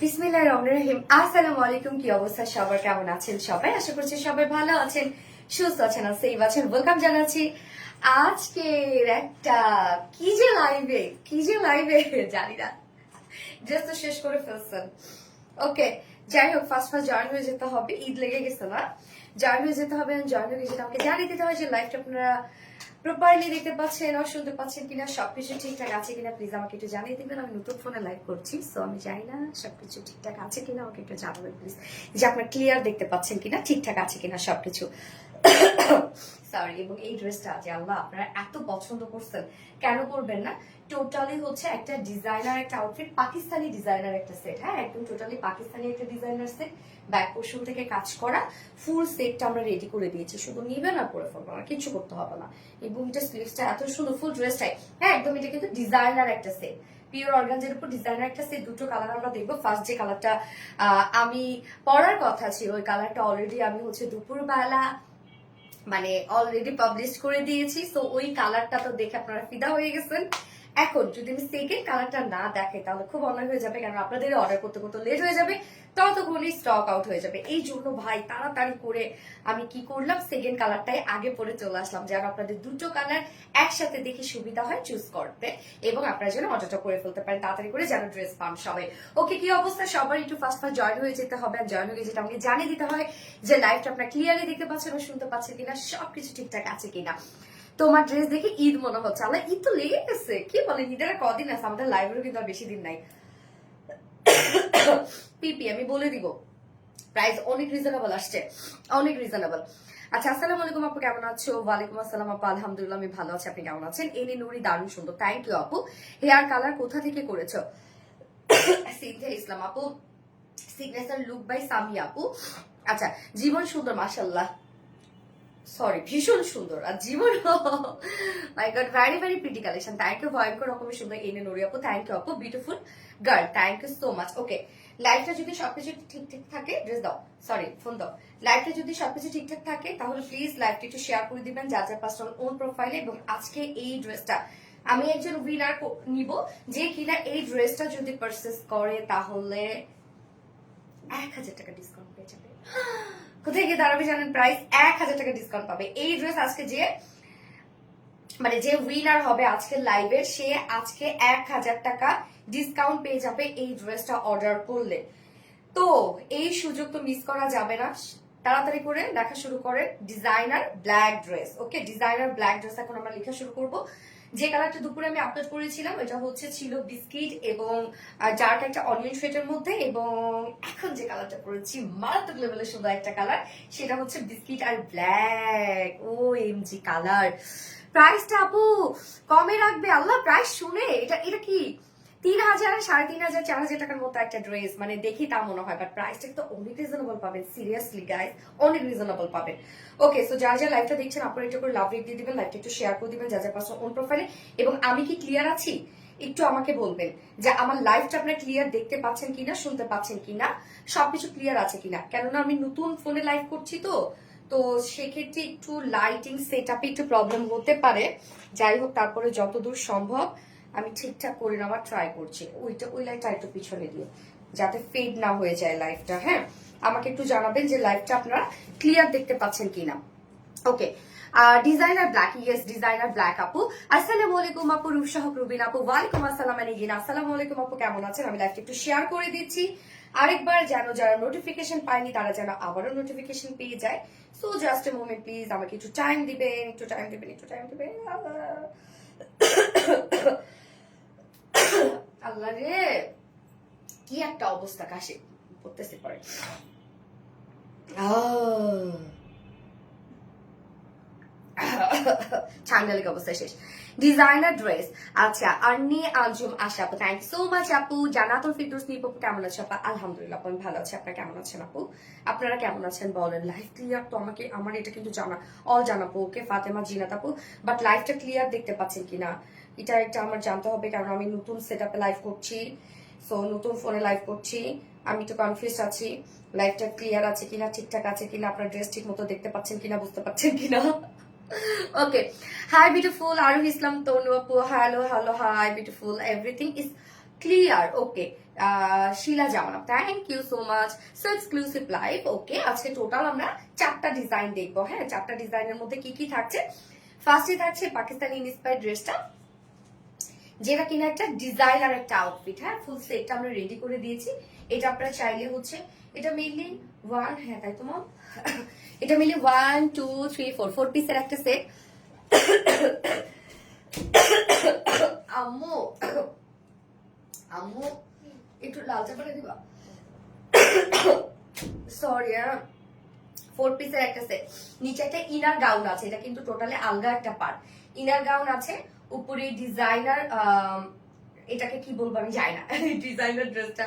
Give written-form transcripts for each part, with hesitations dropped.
বিসমিল্লাহির রহমানির রহিম। আসসালামু আলাইকুম। কি অবস্থা সবার, কেমন আছেন সবাই? আশা করছি সবাই ভালো আছেন, সুস্থ আছেন আর সেফ আছেন। ওয়েলকাম জানাচ্ছি আজকের একটা কি যে লাইভে জানি না, জাস্ট তো শেষ করে ফেলছেন। ওকে, যাই হোক, ফার্স্ট জয়েন হয়ে যেতে হবে। ঈদ লেগে গেছে না, জয়েন হয়ে যেতে হবে। জয়েন হয়ে যেতে আমাকে জানিয়ে দিতে হয় যে লাইভটা আপনারা প্রপারলি দেখতে পাচ্ছেন আর শুনতে পাচ্ছেন কিনা, সবকিছু ঠিকঠাক আছে কিনা। প্লিজ আমাকে একটু জানিয়ে দিবেন। আমি নতুন ফোনে লাইভ করছি, সো আমি জানি না সবকিছু ঠিকঠাক আছে কিনা। আমাকে একটু জানাবেন প্লিজ, যে আপনার ক্লিয়ার দেখতে পাচ্ছেন কিনা, ঠিকঠাক আছে কিনা সবকিছু। সরি। এবং এই ড্রেসটা যে আল্লাহ আপনারা এত পছন্দ করছেন, কেন করবেন না? টোটালি হচ্ছে একটা ডিজাইনার একটা আউটফিট, পাকিস্তানি ডিজাইনার একটা সেট। হ্যাঁ, একদম টোটালি পাকিস্তানি একটা ডিজাইনার সেট, ব্যাক পোর্শন থেকে কাজ করা ফুল সেটটা আমরা রেডি করে দিয়েছি। শুধু নিবেন আর পরে ফেলবেন, আর কিছু করতে হবে না। এবং এটা স্লিভসটা এত সুন্দর, ফুল ড্রেসটাই হ্যাঁ একদম এটা কিন্তু ডিজাইনার একটা সেট, পিওর অর্গানজের উপর ডিজাইনার একটা সেট। দুটো কালার আমরা দেখবো। ফার্স্ট যে কালারটা আমি পরার কথা ছিল, ওই কালারটা অলরেডি আমি হচ্ছে দুপুরবেলা মানে অলরেডি পাবলিশ করে দিয়েছি। তো ওই কালারটা তো দেখে আপনারা ফিদা হয়ে গেছেন। এখন যদি আমি সেকেন্ড কালারটা না দেখাই তাহলে খুব অন্যায় হয়ে যাবে, কারণ আপনাদের অর্ডার করতে করতে লেট হয়ে যাবে, ততক্ষণই স্টক আউট হয়ে যাবে। এই জন্য ভাই তাড়াতাড়ি করে আমি কি করলাম, সেকেন্ড কালারটাই আগে পরে চলে আসলাম, যেন আপনাদের দুটো কালার একসাথে দেখে সুবিধা হয় চুজ করতে, এবং আপনারা যেন অর্ডারটা করে ফেলতে পারেন তাড়াতাড়ি করে, যেন ড্রেস পান সবাই। ওকে, কি অবস্থা সবার? একটু ফার্স্ট জয়েন হয়ে যেতে হবে। আর জয়েন হয়ে যেটা আমাকে জানিয়ে দিতে হয় যে লাইভটা আপনারা ক্লিয়ারলি দেখতে পাচ্ছেন ও শুনতে পাচ্ছেন কিনা, সবকিছু ঠিকঠাক আছে কিনা। তোমার ড্রেস দেখে ঈদ মনে হচ্ছে। আল্লাহ, ঈদ তো লেগে গেছে। কি বলেন, ঈদের আর কদিন আছে? আমাদের লাইভেরও কিন্তু আর বেশি দিন নাই। পিপি আমি বলে দিব, প্রাইস অনেক রিজনেবল আসছে, অনেক রিজনেবল। আচ্ছা, আসসালামু আলাইকুম আপু, কেমন আছো? ওয়ালাইকুম আসসালাম আপু, আলহামদুলিল্লাহ আমি ভালো আছি। আপনি কেমন আছেন? এনে নুরি দারুণ সুন্দর, থ্যাংক ইউ আপু। হেয়ার কালার কোথা থেকে করেছো? সিনথিয়া ইসলাম আপু, সিগনেচার লুক বাই সামি আপু। আচ্ছা, জীবন সুন্দর, মাশাআল্লাহ, সরি ভীষণ সুন্দর। আর জীবন my God, very very pretty collection. Thank you, ভয়ঙ্কর রকমের সুন্দর এনে নুরি আপু, থ্যাংক ইউ আপু, beautiful girl, thank you so much. Okay, লাইফটা যদি সবকিছু ঠিকঠাক থাকে, ড্রেস দাও, সরি ফোন দাও। লাইফটা যদি সবকিছু ঠিকঠাক থাকে তাহলে প্লিজ লাইফটা একটু শেয়ার করে দিবেন যার যার পার্সোনাল ওন প্রোফাইলে। এবং আজকে এই ড্রেসটা আমি একজন উইনার নিব, যে কিনা এই ড্রেসটা যদি পারচেস করে তাহলে 1000 টাকা ডিসকাউন্ট পেয়ে যাবে। কোথায় গিয়ে দাঁড়াবে জানেন? প্রাইস 1000 টাকা ডিসকাউন্ট পাবে। এই ড্রেস আজকে যে মানে যে উইনার হবে আজকে লাইভের, সে আজকে 1000 টাকা ডিসকাউন্ট পেয়ে যাবে এই ড্রেসটা অর্ডার করলে। তো এই সুযোগ তো মিস করা যাবে না, তাড়াতাড়ি করে লেখা শুরু করে ডিজাইনার ব্ল্যাক ড্রেস। ওকে, ডিজাইনার ব্ল্যাক ড্রেস এখন আমরা লেখা শুরু করব। যে কালারটা দুপুরে আমি আপলোড করেছিলাম এটা হচ্ছে ছিল বিস্কিট এবং ডার্ক একটা অনিয়ন শেডের মধ্যে, এবং এখন যে কালারটা পরেছি মারাত্মক লেভেলের সুন্দর একটা কালার, সেটা হচ্ছে বিস্কিট আর ব্ল্যাক। ও এমজি কালার। প্রাইসটা আপু কমে রাখবে? আল্লাহ, প্রাইস শুনে এটা এটা কি 3000, 3500, 4000 টাকার মতো একটা ড্রেস, মানে দেখি তা মনে হয়, বাট প্রাইসটা তো অনেক রিজনেবল পাবেন। সিরিয়াসলি গাইস, অনেক রিজনেবল পাবেন। ওকে, সো যারা যারা লাইভটা দেখছেন আপনারা একটু করে লাভ রেট দিয়ে দিবেন, লাইভটা একটু শেয়ার করে দিবেন যার যার পার্সোনাল ওন প্রোফাইলে। এবং আমি কি ক্লিয়ার আছি একটু আমাকে বলবেন, যে আমার লাইভটা আপনারা ক্লিয়ার দেখতে পাচ্ছেন কিনা, শুনতে পাচ্ছেন কিনা, সবকিছু ক্লিয়ার আছে কিনা। কেননা আমি নতুন ফোনে লাইভ করছি, তো সেক্ষেত্রে একটু লাইটিং সেট আপে একটু প্রবলেম হতে পারে। যাই হোক, তারপরে যতদূর সম্ভব আমি ঠিকঠাক করে নেওয়ার ট্রাই করছি। ওই লাইটটা একটু পিছনে দিয়ে, যাতে ফেড না হয়ে যায় লাইভটা। হ্যাঁ, আমাকে একটু জানাবেন যে লাইভটা আপনারা ক্লিয়ার দেখতে পাচ্ছেন কিনা। Okay, designer black, yes designer black আপু। আসসালামু আলাইকুম আপু, রূপসহ রুবিন আপু, ওয়ালাইকুম আসসালাম আলাইকুম। আসসালামু আলাইকুম আপু, কেমন আছেন? আমি লাইভটা একটু শেয়ার করে দিচ্ছি আরেকবার, যেন যারা নোটিফিকেশন পায়নি তারা যেন আবারও নোটিফিকেশন পেয়ে যায়। So just a moment please, আমাকে একটু টাইম দিবেন, একটু টাইম দিবেন, একটু টাইম দিবেন। আল্লাহ রে, কি একটা অবস্থা, কাশি পড়তেছে পরে। ঠান্ডা লেগে অবস্থা শেষ। Designer dress. আচ্ছা, আর্নি আজম আশা আপু, থ্যাংক ইউ সো মাচ আপু। জান্নাতুল ফিরদৌস নিপু, কেমন আছে আপা? আলহামদুলিল্লাহ আপু, আমি ভালো আছি। আপনারা কেমন আছেন আপু? আপনারা কেমন আছেন বলেন? লাইভ ক্লিয়ার তো? আমাকে আমার এটা কিন্তু জানা অল জানাবো। ওকে, ফাতেমা জিনাত আপু, বাট লাইভটা ক্লিয়ার দেখতে পাচ্ছেন কিনা এটা একটা আমার জানতে হবে, কারণ আমি নতুন সেট আপে লাইভ করছি, সো নতুন ফোনে লাইভ করছি, আমি তো কনফিউজ আছি লাইভটা ক্লিয়ার আছে কিনা, ঠিকঠাক আছে কিনা, আপনার ড্রেস ঠিক মতো দেখতে পাচ্ছেন কিনা, বুঝতে পারছেন কিনা। ওকে, হাই বিউটিফুল আরু ইসলাম তনু আপু, hello hello, hi beautiful, everything is clear. Okay, Shila Zaman, thank you so much. So exclusive live. Okay, আজকে টোটাল আমরা 4টা ডিজাইন দেখবো। হ্যাঁ, 4টা ডিজাইনের মধ্যে কি কি থাকছে? ফার্স্টে থাকছে পাকিস্তানি ইন্সপায়ার্ড ড্রেসটা, যেটা কিনা একটা ডিজাইনার একটা আউটফিট। হ্যাঁ, ফুল সেটটা আমরা রেডি করে দিয়েছি। এটা আপনারা চাইলে হচ্ছে, এটা মেনলি হ্যাঁ তাই তো মম, এটা মেনলি 1 2 3 4 পিসের একটা সেট। আম্মু আম্মু একটু লাল চা করে দিবা, সরি। 4 পিসের একটা সেট। নিচে একটা ইনার গাউন আছে, এটা কিন্তু টোটালি আলগা একটা পার্ট। ইনার গাউন আছে, উপরে ডিজাইনার, এটাকে কি বলবো আমি জানি না, ডিজাইনার ড্রেসটা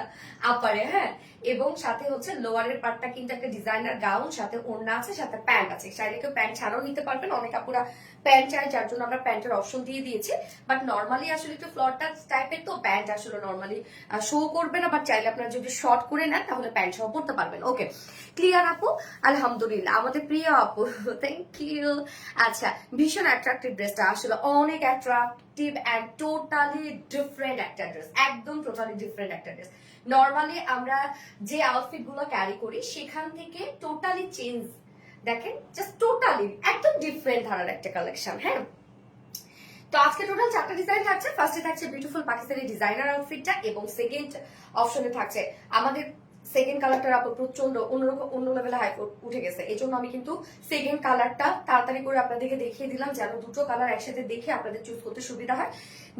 আপারে। হ্যাঁ, এবং সাথে হচ্ছে লোয়ারের পার্টটা কিন্তু একটা ডিজাইনার গাউন, সাথে ওড়না আছে, সাথে প্যান্ট আছে। চাইলে কেউ প্যান্ট ছাড়াও নিতে পারবেন, অনেক আপুরা প্যান্ট চাই, যার জন্য আমরা প্যান্টের অপশন দিয়ে দিয়েছি। বাট নর্মালি আসলে একটু ফ্লট টাইপের, তো প্যান্ট আসলে নর্মালি শো করবে না, বাট চাইলে আপনারা যদি শর্ট করে নেন তাহলে প্যান্ট সহ পড়তে পারবেন। ওকে, ক্লিয়ার আপু? আলহামদুলিল্লাহ, আমাদের প্রিয় আপু, থ্যাংক ইউ। আচ্ছা, ভীষণ অ্যাট্রাকটিভ ড্রেসটা, আসলে অনেক অ্যাট্রাকটিভ অ্যান্ড টোটালি ডিফারেন্ট একটা ড্রেস, একদম টোটালি ডিফারেন্ট একটা ড্রেস। নর্মালি আমরা যে আউটফিট গুলো ক্যারি করি সেখান থেকে টোটালি চেঞ্জ। দেখেন, জাস্ট টোটালি একদম ডিফারেন্ট ধারার একটা কালেকশন। হ্যাঁ, তো আজকে টোটাল 4টা ডিজাইন থাকছে। ফার্স্টে থাকছে বিউটিফুল পাকিস্তানি ডিজাইনার আউটফিটটা, এবং সেকেন্ড অপশনে থাকছে আমাদের সেকেন্ড কালারটার আপু প্রচন্ড অন্যরকম, অন্য লেভেলে হাই উঠে গেছে। এই জন্য আমি কিন্তু সেকেন্ড কালারটা তাড়াতাড়ি করে আপনাদেরকে দেখিয়ে দিলাম, যেন দুটো কালার একসাথে দেখে আপনাদের চুজ করতে সুবিধা হয়।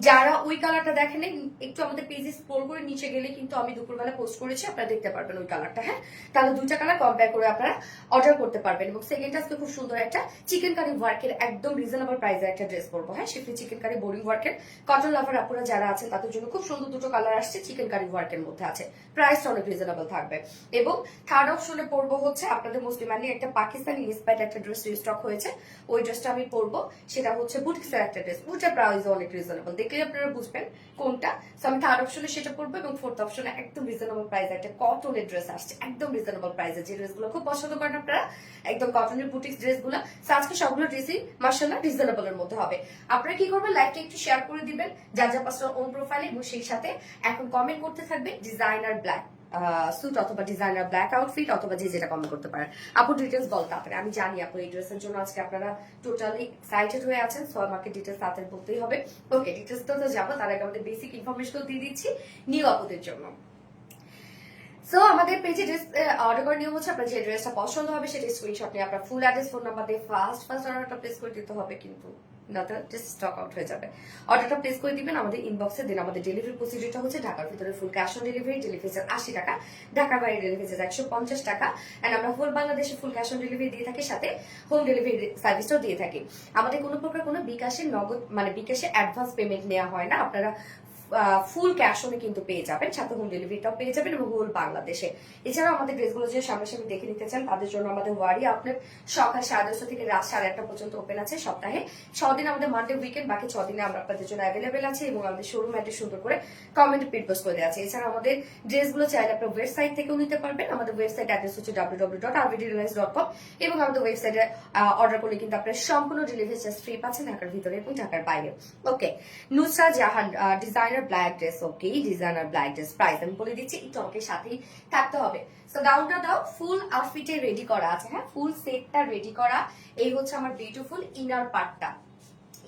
যারা ওই কালারটা দেখেন একটু আমাদের পেজে স্ক্রল করে নিচে গেলে কিন্তু আমি দুপুরবেলা পোস্ট করেছি, আপনারা দেখতে পারবেন ওই কালারটা। হ্যাঁ, তাহলে দুইটা কালার কম্পেয়ার করে আপনারা অর্ডার করতে পারবেন। এবং সেকেন্ড আজকে খুব সুন্দর একটা চিকেন কারি ওয়ার্কের একদম রিজনেবল প্রাইসে একটা ড্রেস পরবো। হ্যাঁ, শিফলি চিকেন কারি বোরিং ওয়ার্কের, কটন লাভার আপুরা যারা আছে তাদের জন্য খুব সুন্দর দুটো কালার আসছে, চিকেন কারি ওয়ার্কের মধ্যে আছে, প্রাইসটা অনেক রিজনেবল থাকবে। এবং থার্ড অপশনে পরবো হচ্ছে আপনাদের মুসলিমানি একটা পাকিস্তানি ইন্সপায়ার্ড একটা ড্রেস রিস্টক হয়েছে, ওই ড্রেসটা আমি পরবো। সেটা হচ্ছে বুটিক্সের একটা ড্রেস, ওইটা প্রাইস অনেক রিজনেবল, দেখলে আপনারা বুঝবেন কোনটা। সো আমি থার্ড অপশনে সেটা পরবো, এবং ফোর্থ অপশনে একদম রিজনেবল প্রাইসে একটা কটনের ড্রেস আসছে, একদম রিজনেবল প্রাইসে, যে ড্রেসগুলো খুব পছন্দ করেন আপনারা, একদম কটনের বুটিক্স ড্রেসগুলো। সো আজকে সবগুলো ড্রেসই মাশাআল্লাহ রিজনেবলের মধ্যে হবে। আপনারা কি করবেন, লাইভটা একটু শেয়ার করে দিবেন যার যার পার্সোনাল ওন প্রোফাইলে, এবং সেই সাথে এখন কমেন্ট করতে থাকবে ডিজাইনার ব্ল্যাক স্যুট অথবা ডিজাইনার ব্ল্যাক আউটফিট, অথবা যে যেটা কমেন্ট করতে পারেন। আপু ডিটেলস বল তাড়াতাড়ি, আমি জানি আপু এই ড্রেসের জন্য আজকে আপনারা টোটালি এক্সাইটেড হয়ে আছেন, সো আমাকে ডিটেলস তাড়াতাড়ি বলতেই হবে। ওকে, ডিটেলস তো যাবো, তার আগে আমাদের বেসিক ইনফরমেশন দিয়ে দিচ্ছি নিউ আপুদের জন্য। সো আমাদের পেজে ড্রেস অর্ডার করার নিয়ম হচ্ছে, আপনার যে ড্রেসটা পছন্দ হবে সেটা স্ক্রিনশট নিয়ে আপনার ফুল অ্যাড্রেস, ফোন নাম্বার দিয়ে ফার্স্ট অর্ডারটা প্লেস করে দিতে হবে, কিন্তু স্টক আউট হয়ে যাবে। অর্ডারটা প্লেস করে দিবেন আমাদের ইনবক্সে। দেন আমাদের ডেলিভারি প্রসিডিউরটা হচ্ছে ঢাকার ভিতরে full cash on delivery, delivery charge 80 টাকা, ঢাকার বাইরে ডেলিভারি চার্জ 150 টাকা। এন্ড আমরা ফুল বাংলাদেশে ফুল ক্যাশ অন ডেলিভারি দিয়ে থাকি, সাথে হোম ডেলিভারি সার্ভিসটাও দিয়ে থাকি। আমাদের কোনো প্রকার কোনো বিকাশে নগদ মানে বিকাশে অ্যাডভান্স পেমেন্ট নেওয়া হয় না, আপনারা ফুল ক্যাশ অনে কিন্তু পেয়ে যাবেন, সাথে হোম ডেলিভারিটাও পেয়ে যাবেন, এবং হোল বাংলাদেশে। এছাড়াও আমাদের ড্রেসগুলো যে সামনাসামনি দেখে নিতে চান তাদের জন্য আমাদের ওয়ারি আউটলেট সকাল 10:30 থেকে রাত 8:30 পর্যন্ত ওপেন আছে। সপ্তাহে 6 দিন আমাদের মানডে উইকেন্ড, বাকি 6 দিনে আমরা আপনাদের জন্য অ্যাভেলেবেল আছে, এবং আমাদের শোরুম অ্যাড্রেস সুন্দর করে কমেন্ট পিন পোস্ট করে দেওয়া আছে। এছাড়া আমাদের ড্রেসগুলো চাইলে আপনার ওয়েবসাইট থেকেও নিতে পারবেন। আমাদের ওয়েবসাইট অ্যাড্রেস হচ্ছে www.rvdrealize.com, এবং আমাদের ওয়েবসাইটে অর্ডার করলে কিন্তু আপনার সম্পূর্ণ ডেলিভারি চার্জ ফ্রি পাচ্ছেন ঢাকার ভিতরে এবং ঢাকার বাইরে। ওকে, নুসরা জাহান ডিজাইনার ব্ল্যাক ড্রেস। ওকে, ডিজাইনার ব্ল্যাক ড্রেস প্রাইস আমি বলে দিচ্ছি, একটু আমাকে সাথেই থাকতে হবে। সো গাউনটা দাও, ফুল আউটফিটে রেডি করা আছে। হ্যাঁ, ফুল সেটটা রেডি করা। এই হচ্ছে আমার বিউটিফুল ইনার পার্টটা,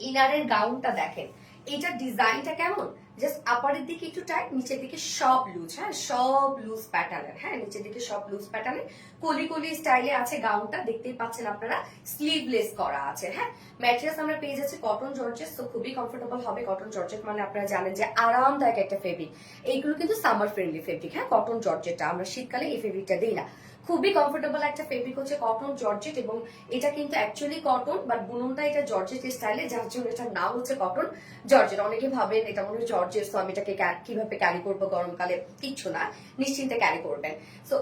ইনারের গাউনটা দেখেন, এটা ডিজাইনটা কেমন, জাস্ট আপারের দিকে একটু টাইট, নিচের দিকে সব লুজ। হ্যাঁ, সব লুজ প্যাটার্নের। হ্যাঁ, নিচের দিকে সব লুজ প্যাটার্নের কলি কলি স্টাইলে আছে গাউনটা, দেখতেই পাচ্ছেন আপনারা, স্লিভলেস করা আছে। হ্যাঁ, ম্যাটেরিয়ালস আমরা পেয়ে যাচ্ছি কটন জর্জেট, তো খুবই কমফোর্টেবল হবে। কটন জর্জেট মানে আপনারা জানেন যে আরামদায়ক একটা ফেব্রিক, এইগুলো কিন্তু সামার ফ্রেন্ডলি ফেব্রিক। হ্যাঁ, কটন জর্জেটটা আমরা শীতকালে এই ফেব্রিকটা দিই না, খুবই কমফোর্টেবল একটা ফেব্রিক হচ্ছে কটন জর্জেট, এবং এটা কিন্তু অ্যাকচুয়ালি কটন, বাট বুননটা এটা জর্জেট স্টাইলে, যার জন্য এটার নাম হচ্ছে কটন জর্জেট। অনেকে ভাবেন এটা মনে হয় জর্জেট, তো আমি এটাকে কিভাবে ক্যারি করবো গরমকালে, কিচ্ছু না, নিশ্চিন্তে ক্যারি করবেন। সো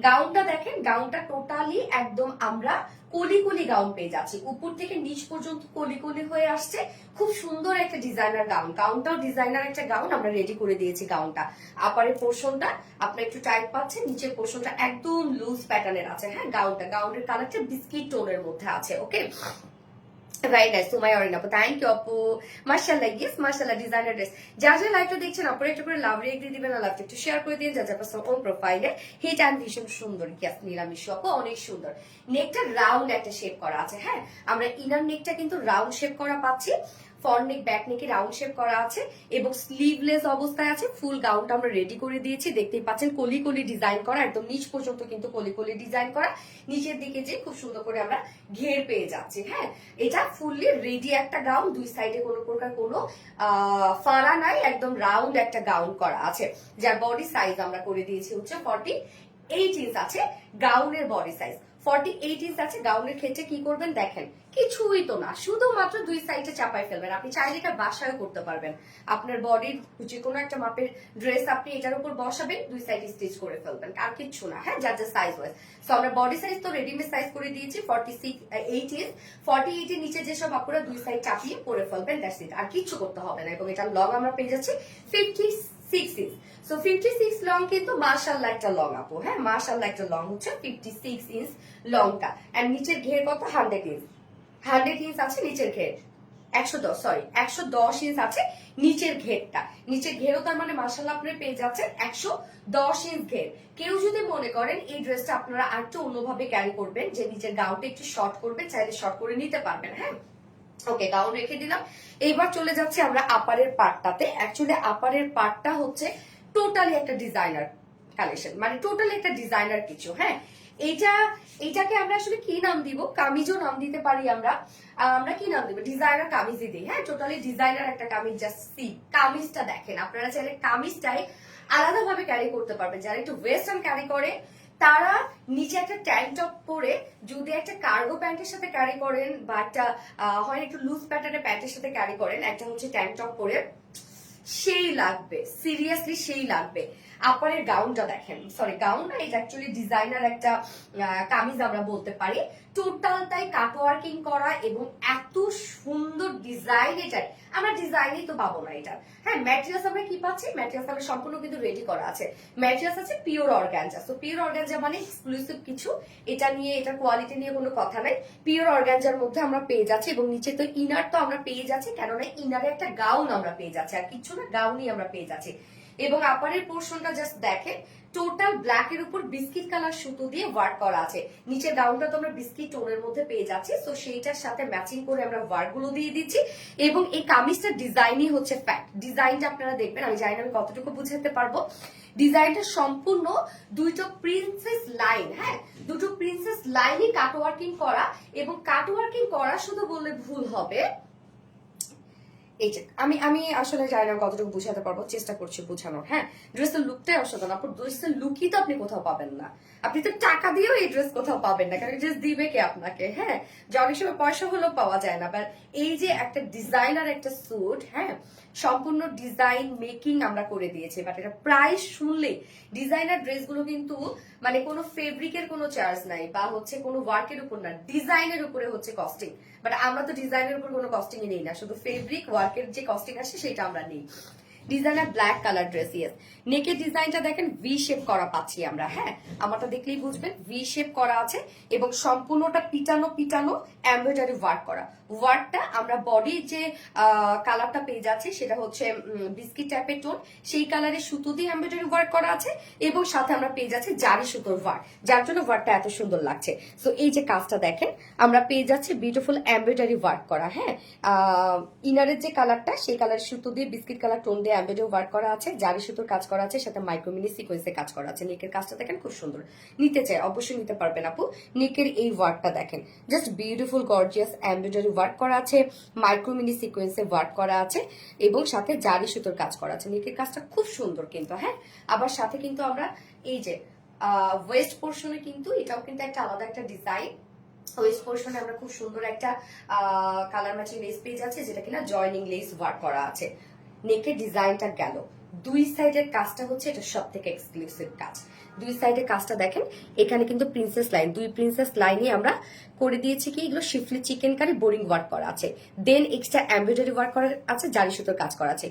গাউনটা দেখেন, গাউনটা টোটালি একদম আমরা কলি কলি গাউন পেয়ে যাচ্ছি, উপর থেকে নিচ পর্যন্ত কলি কলি হয়ে আসছে, খুব সুন্দর একটা ডিজাইনার গাউন। গাউনটাও ডিজাইনার একটা গাউন, আমরা রেডি করে দিয়েছি গাউনটা। আপারের পোর্শনটা আপনার একটু টাইট পাচ্ছেন, নিচের পোর্শনটা একদম লুজ প্যাটার্নের আছে। হ্যাঁ, গাউনটা, গাউনের কালারটা বিস্কিট টোনের মধ্যে আছে। ওকে, ভেরি নাইস সুমাইয়া অরিন আপু, থ্যাংক ইউ আপু। মাশাআল্লাহ, ইয়েস মাশাআল্লাহ, ডিজাইনার ড্রেস। যারা যারা লাইভটা দেখছেন আপনারা একটু করে লাভ রেক দিয়ে দিবেন, আর লাভটা একটু শেয়ার করে দিন, যা যা পার্সোনাল ওন প্রোফাইলে। হিট অ্যান্ড ভীষণ সুন্দর, ইয়েস নীলামিশু আপু অনেক সুন্দর। নেকটা রাউন্ড একটা শেপ করা আছে, হ্যাঁ আমরা ইনার নেকটা কিন্তু রাউন্ড শেপ করা পাচ্ছি, ফ্রন্ট নেক ব্যাক নেকে রাউন্ড শেপ করা আছে এবং স্লিভলেস অবস্থায় আছে। ফুল গাউনটা আমরা রেডি করে দিয়েছি, দেখতেই পাচ্ছেন কলি কলি ডিজাইন করা, একদম নিচ পর্যন্ত কিন্তু কলি কলি ডিজাইন করা, নিচের দিকে যে খুব সুন্দর করে আমরা ঘের পেয়ে যাচ্ছি। হ্যাঁ এটা ফুললি রেডি একটা গাউন, দুই সাইডে কোনো প্রকার কোনো ফাড়া নাই, একদম রাউন্ড একটা গাউন করা আছে, যার বডি সাইজ আমরা করে দিয়েছি হচ্ছে 48 ইঞ্চ আছে গাউনের বডি সাইজ, 48 ইঞ্চ আছে। গাউনের ক্ষেত্রে কি করবেন দেখেন, কিছুই তো না, শুধুমাত্র দুই সাইডে চাপাই ফেলবেন। আপনি চাইলে এটা বাসায় করতে পারবেন, আপনার বডির যে কোনো একটা মাপের ড্রেস আপনি এটার উপর বসাবেন, দুই সাইডে স্টিচ করে ফেলবেন, আর কিচ্ছু না। হ্যাঁ যার যার সাইজ ওয়াইজ। সো আমরা বডি সাইজ তো রেডিমেড সাইজ করে দিয়েছি 48 ইঞ্চ, 48 এর নিচে যেসব আপনারা দুই সাইড চাপিয়ে পরে ফেলবেন, দ্যাটস ইট, আর কিচ্ছু করতে হবে না। এবং এটা লং আমরা পেয়ে যাচ্ছি 56 ইঞ্চ। সো 56 লং কিন্তু মাশাআল্লাহ একটা লং আপু, হ্যাঁ মাশাআল্লাহ একটা লং হচ্ছে 56 ইঞ্চ লংটা। এন্ড নিচের ঘের কত 100 ইঞ্চ, 100 ইঞ্চ আছে নিচের ঘের, 110 ইঞ্চ আছে নিচের ঘেরটা। নিচের ঘেরও তার মানে মাশাআল্লাহ আপনি পেয়ে যাচ্ছেন 110 ইঞ্চ ঘের। কেউ যদি মনে করেন এই ড্রেসটা আপনারা আরেকটু অন্যভাবে ক্যারি করবেন, যে নিচের গাউনটা একটু শর্ট করবেন, চাইলে শর্ট করে নিতে পারবেন। হ্যাঁ ওকে, গাউন রেখে দিলাম। এইবার চলে যাচ্ছে আমরা আপারের পার্টটাতে। অ্যাকচুয়ালি আপারের পার্টটা হচ্ছে টোটালি একটা ডিজাইনার কালেকশন, মানে টোটালি একটা ডিজাইনার কিছু। হ্যাঁ এইটাকে আমরা আসলে কি নাম দিব, কামিজও নাম দিতে পারি আমরা। আমরা কি নাম দিব, ডিজাইনার কামিজই দিই। হ্যাঁ টোটালি ডিজাইনার একটা কামিজ। জাস্ট সি কামিজটা দেখেন, আপনারা চাইলে কামিজটাই আলাদাভাবে ক্যারি করতে পারবেন। যারা একটু ওয়েস্টার্ন ক্যারি করে তারা নিচে একটা ট্যাঙ্ক টপ পরে যদি একটা কার্গো প্যান্টের সাথে ক্যারি করেন, বা একটা হয় একটু লুজ প্যাটার্নের প্যান্টের সাথে ক্যারি করেন, একটা হচ্ছে ট্যাঙ্ক টপ পরে, সেই লাগবে, সিরিয়াসলি সেই লাগবে। আপারের গাউনটা দেখেন, সরি গাউন না, এটা অ্যাকচুয়ালি ডিজাইনার একটা কামিজ আমরা বলতে পারি। টোটালটাই কাটওয়ার্কিং করা এবং এত সুন্দর ডিজাইন, এটাই আমরা ডিজাইনই তো পাবো না এটা। হ্যাঁ ম্যাটেরিয়ালস আমরা কি পাচ্ছি, ম্যাটেরিয়ালস আমরা সম্পূর্ণ কিন্তু রেডি করা আছে। ম্যাটেরিয়ালস আছে pure organza. So pure organza মানে এক্সক্লুসিভ কিছু, এটা নিয়ে এটা কোয়ালিটি নিয়ে কোনো কথা নাই। পিওর অর্গানজার মধ্যে আমরা পেয়ে যাচ্ছি এবং নিচে তো ইনার তো আমরা পেয়ে যাচ্ছি, কেননা ইনারে একটা গাউন আমরা পেয়ে যাচ্ছি, আর কিছু না গাউনই আমরা পেয়ে যাচ্ছি। এবং আপারের পোর্শনটা জাস্ট দেখেন, টোটাল ব্ল্যাক এর উপর বিস্কিট কালার সুতো দিয়ে ওয়ার্ক করা আছে। নিচের গাউনটা তো আমরা বিস্কিট টোনের মধ্যে পেয়ে যাচ্ছি, সো সেইটার সাথে ম্যাচিং করে আমরা ওয়ার্ক গুলো দিয়ে দিচ্ছি। এবং এই কামিজটার ডিজাইনই হচ্ছে ফ্যাক্ট। ডিজাইনটা আপনারা দেখবেন, আমি জানি না আমি কতটুকু বুঝাতে পারবো। ডিজাইনটা সম্পূর্ণ দুটো প্রিন্সেস লাইন, হ্যাঁ দুটো প্রিন্সেস লাইনই কাটওয়ার্কিং করা। এবং কাটওয়ার্কিং করা শুধু বললে ভুল হবে, এই যে আমি আসলে জানি না কতটুকু বুঝাতে পারবো, চেষ্টা করছি বোঝানোর। হ্যাঁ ড্রেসের লুকটাই অসাধারণ, আপনার ড্রেসের লুকই তো আপনি কোথাও পাবেন না। আপনি তো টাকা দিয়েও এই ড্রেস কোথাও পাবেন না, কারণ ড্রেস দিবে কে আপনাকে। হ্যাঁ যে অনেক সময় পয়সা হলেও পাওয়া যায় না, বাট এই যে একটা ডিজাইনার একটা স্যুট, হ্যাঁ সম্পূর্ণ ডিজাইন মেকিং আমরা করে দিয়েছি। বাট এটা প্রাইস শুনলে, ডিজাইনার ড্রেসগুলো কিন্তু মানে কোনো ফেব্রিকের কোনো চার্জ নাই, বা হচ্ছে কোনো ওয়ার্কের উপর না, ডিজাইনের উপরে হচ্ছে কস্টিং। বাট আমরা তো ডিজাইনের উপর কোনো কস্টিং নেই না, শুধু ফেব্রিক ওয়ার্কের যে কস্টিং আসে সেটা আমরা নেই। Designer black colour dress, yes. নেকের ডিজাইনটা দেখেন ভি শেপ করা পাচ্ছি আমরা। হ্যাঁ আমারটা দেখলেই বুঝবেন ভি শেপ করা আছে এবং সম্পূর্ণটা পিটানো পিটানো এমব্রয়ডারি ওয়ার্ক করা। ওয়ার্কটা আমরা বডির যে কালারটা পেয়ে যাচ্ছি সেটা হচ্ছে বিস্কিট টাইপের টোন, সেই কালারের সুতো দিয়ে এমব্রয়ডারি ওয়ার্ক করা আছে এবং সাথে আমরা পেয়ে যাচ্ছি জারি সুতোর ওয়ার্ক, যার জন্য ওয়ার্কটা এত সুন্দর লাগছে। সো এই যে কাজটা দেখেন, আমরা পেয়ে যাচ্ছি বিউটিফুল এমব্রয়ডারি ওয়ার্ক করা। হ্যাঁ ইনারের যে কালারটা সেই কালারের সুতো দিয়ে বিস্কিট কালার টোন দিয়ে এমব্রয়ডারি ওয়ার্ক করা আছে, জারি সুতোর কাজ করা আছে, সাথে মাইক্রোমিনি সিকোয়েন্সে কাজ করা আছে। নেকের কাজটা দেখেন খুব সুন্দর, নিতে চাই অবশ্যই নিতে পারবেন আপু। নেকের এই ওয়ার্কটা দেখেন, just beautiful gorgeous embroidery work করা আছে, মাইক্রোমিনি সিকোয়েন্সে ওয়ার্ক করা আছে এবং সাথে জারি সুতোর কাজ করা আছে। নেকের কাজটা খুব সুন্দর কিন্তু। হ্যাঁ আবার সাথে কিন্তু আমরা এই যে ওয়েস্ট পোর্শনে কিন্তু এটাও কিন্তু একটা আলাদা একটা ডিজাইন। ওয়েস্ট পোর্শনে আমরা খুব সুন্দর একটা কালার ম্যাচিং লেস পেজ আছে, যেটা কিনা জয়নিং লেস ওয়ার্ক করা আছে। নেকের ডিজাইনটা গেল, দুই সাইডের কাজটা হচ্ছে এটা সব থেকে এক্সক্লুসিভ কাজ। দুই সাইডে কাজটা দেখেন, এখানে কিন্তু প্রিন্সেস লাইন, দুই প্রিন্সেস লাইনে আমরা করে দিয়েছি কি, এগুলো শিফলি চিকেন কারি বোরিং ওয়ার্ক করা আছে, দেন এক্সট্রা এমব্রয়ডারি ওয়ার্ক করা আছে, জারি সুতোর কাজ করা আছে,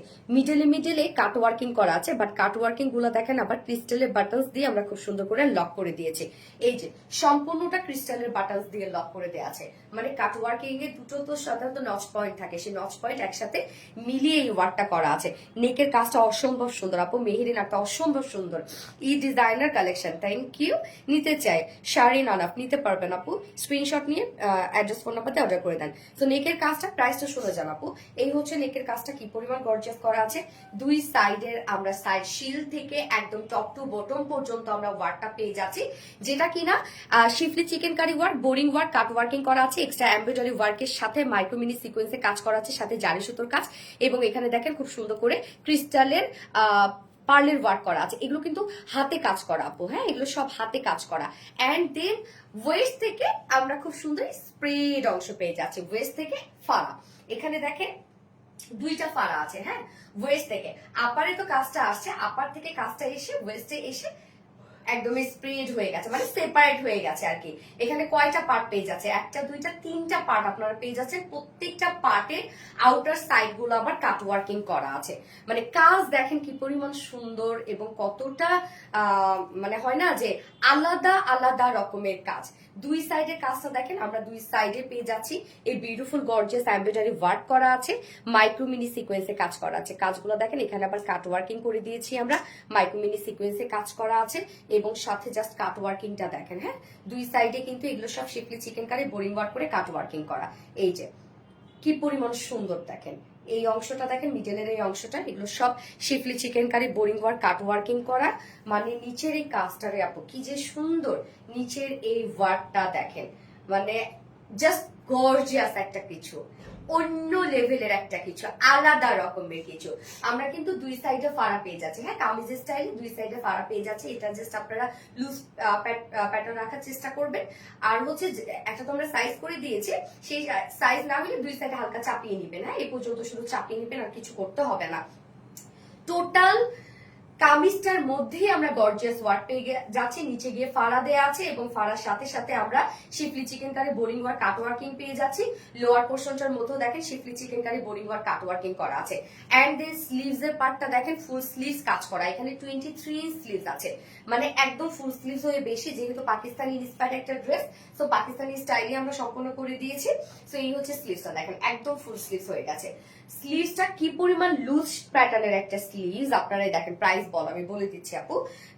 মিডলে কাট ওয়ার্কিং করা আছে, বাট কাট ওয়ার্কিং গুলো দেখেন আবার ক্রিস্টালের বাটনস দিয়ে আমরা খুব সুন্দর করে লক করে দিয়েছি। এই যে সম্পূর্ণটা ক্রিস্টালের বাটনস দিয়ে লক করে দেওয়া আছে, মানে কাট ওয়ার্কিং এ দুটো তো সাধারণত নচ পয়েন্ট থাকে, সেই নচ পয়েন্ট একসাথে মিলিয়ে এই ওয়ার্কটা করা আছে। নেকের কাজটা অসম্ভব সুন্দর আপু, মেহেরিন একটা অসম্ভব সুন্দর ই ডিজাইনার কালেকশন, থ্যাংক ইউ। নিতে চাই শাড়ি নানাফ নিতে পারবেন আপু, স্ক্রিনশট নিয়ে অ্যাড্রেস ফোন নাম্বার দিয়ে অর্ডার করে দেন। তো নেকের কাজটা প্রাইসটা শুনে যান আপু, এই হচ্ছে নেকের কাজটা কি পরিমাণ গর্জিয়াস করা আছে। দুই সাইডের আমরা সাইড শিল থেকে একদম টপ টু বটম পর্যন্ত আমরা ওয়ার্কটা পেয়ে যাচ্ছি, যেটা কিনা schiffli chikankari work, boring work, cut working করা আছে, এক্সট্রা এমব্রয়ডারি ওয়ার্কের সাথে মাইক্রো মিনি সিকোয়েন্সে কাজ করা আছে, সাথে জারি সুতোর কাজ, এবং এখানে দেখেন খুব সুন্দর করে ক্রিস্টালের পার্লের ওয়ার্ক করা আছে। এগুলো কিন্তু হাতে কাজ করা আপু, হ্যাঁ এগুলো সব হাতে কাজ করা। অ্যান্ড দেন ওয়েস্ট থেকে আমরা খুব সুন্দর স্প্রেড অংশ পেয়ে যাচ্ছি, ওয়েস্ট থেকে ফাড়া, এখানে দেখেন দুইটা ফাড়া আছে, হ্যাঁ ওয়েস্ট থেকে আপারে তো কাজটা আসছে, আপার থেকে কাজটা এসে ওয়েস্টে এসে একদমই স্প্রেড হয়ে গেছে, মানে সেপারেট হয়ে গেছে আর কি। এখানে কয়টা পার্ট পেয়ে যাচ্ছে, একটা দুইটা তিনটা পার্ট আপনারা পেয়ে যাচ্ছেন, প্রত্যেকটা পার্টে আউটার সাইড গুলো আবার কাট ওয়ার্কিং করা আছে। মানে কাজ দেখেন কি পরিমাণ সুন্দর এবং কতটা মানে হয় না যে আলাদা আলাদা রকমের কাজ। দুই সাইডের কাজটা দেখেন, আমরা দুই সাইডে পেয়ে যাচ্ছি এই বিউটিফুল গর্জিয়াস এমব্রয়ডারি ওয়ার্ক করা আছে, মাইক্রো মিনি সিকোয়েন্সে কাজ করা আছে। কাজগুলো দেখেন, এখানে আবার কাট ওয়ার্কিং করে দিয়েছি আমরা, মাইক্রো মিনি সিকোয়েন্সে কাজ করা আছে, এবং সাথে জাস্ট কাট ওয়ার্কিংটা দেখেন, হ্যাঁ দুই সাইডে কিন্তু এগুলো সব schiffli chikankari boring work করে কাট ওয়ার্কিং করা। এই যে কি পরিমাণ সুন্দর দেখেন, এই অংশটা দেখেন, মিডলের এই অংশটা, এগুলো সব schiffli chikankari boring work cut working করা। মানে নিচের এই কাজটারে আপু কি যে সুন্দর, নিচের এই ওয়ার্কটা দেখেন, মানে জাস্ট গর্জিয়াস একটা কিছু, অন্য লেভেলের একটা কিছু, আলাদা রকমের কিছু। আমরা কিন্তু দুই সাইডে ফাড়া পেয়ে যাচ্ছি, হ্যাঁ কামিজের স্টাইলে দুই সাইডে ফাড়া পেয়ে যাচ্ছে। এটা জাস্ট আপনারা লুজ প্যাটার্ন রাখার চেষ্টা করবেন। আর হচ্ছে একটা তো আমরা সাইজ করে দিয়েছি, সেই সাইজ না হলে দুই সাইডে হালকা চাপিয়ে নিবেন, হ্যাঁ এই পর্যন্ত শুধু চাপিয়ে নিবেন, আর কিছু করতে হবে না। টোটাল কামিজটার মধ্যেই আমরা গর্জিয়াস ওয়ার্ক পেয়ে যাচ্ছি, নিচে গিয়ে ফাড়া দেয়া আছে, এবং ফাড়ার সাথে সাথে আমরা schiffli chikankari boring work cut working পেয়ে যাচ্ছি। লোয়ার পোর্শনটার মধ্যেও দেখেন schiffli chikankari boring work cut working করা আছে। এন্ড দেন স্লিভস এর পার্টটা দেখেন ফুল স্লিভস কাজ করা, এখানে 23 ইঞ্চ স্লিভস আছে, মানে একদম ফুল স্লিভস হয়ে বেশি, যেহেতু পাকিস্তানি ইন্সপায়ার্ড একটা ড্রেস, সো পাকিস্তানি স্টাইলে আমরা সম্পূর্ণ করে দিয়েছি। সো এই হচ্ছে স্লিভসটা দেখেন, একদম ফুল স্লিভস হয়ে গেছে। স্লিভসটা কি পরিমাণ লুজ প্যাটার্নের একটা স্লিভস, আপনারা দেখেন। প্রাইস বল আমি বলে দিচ্ছি আপু,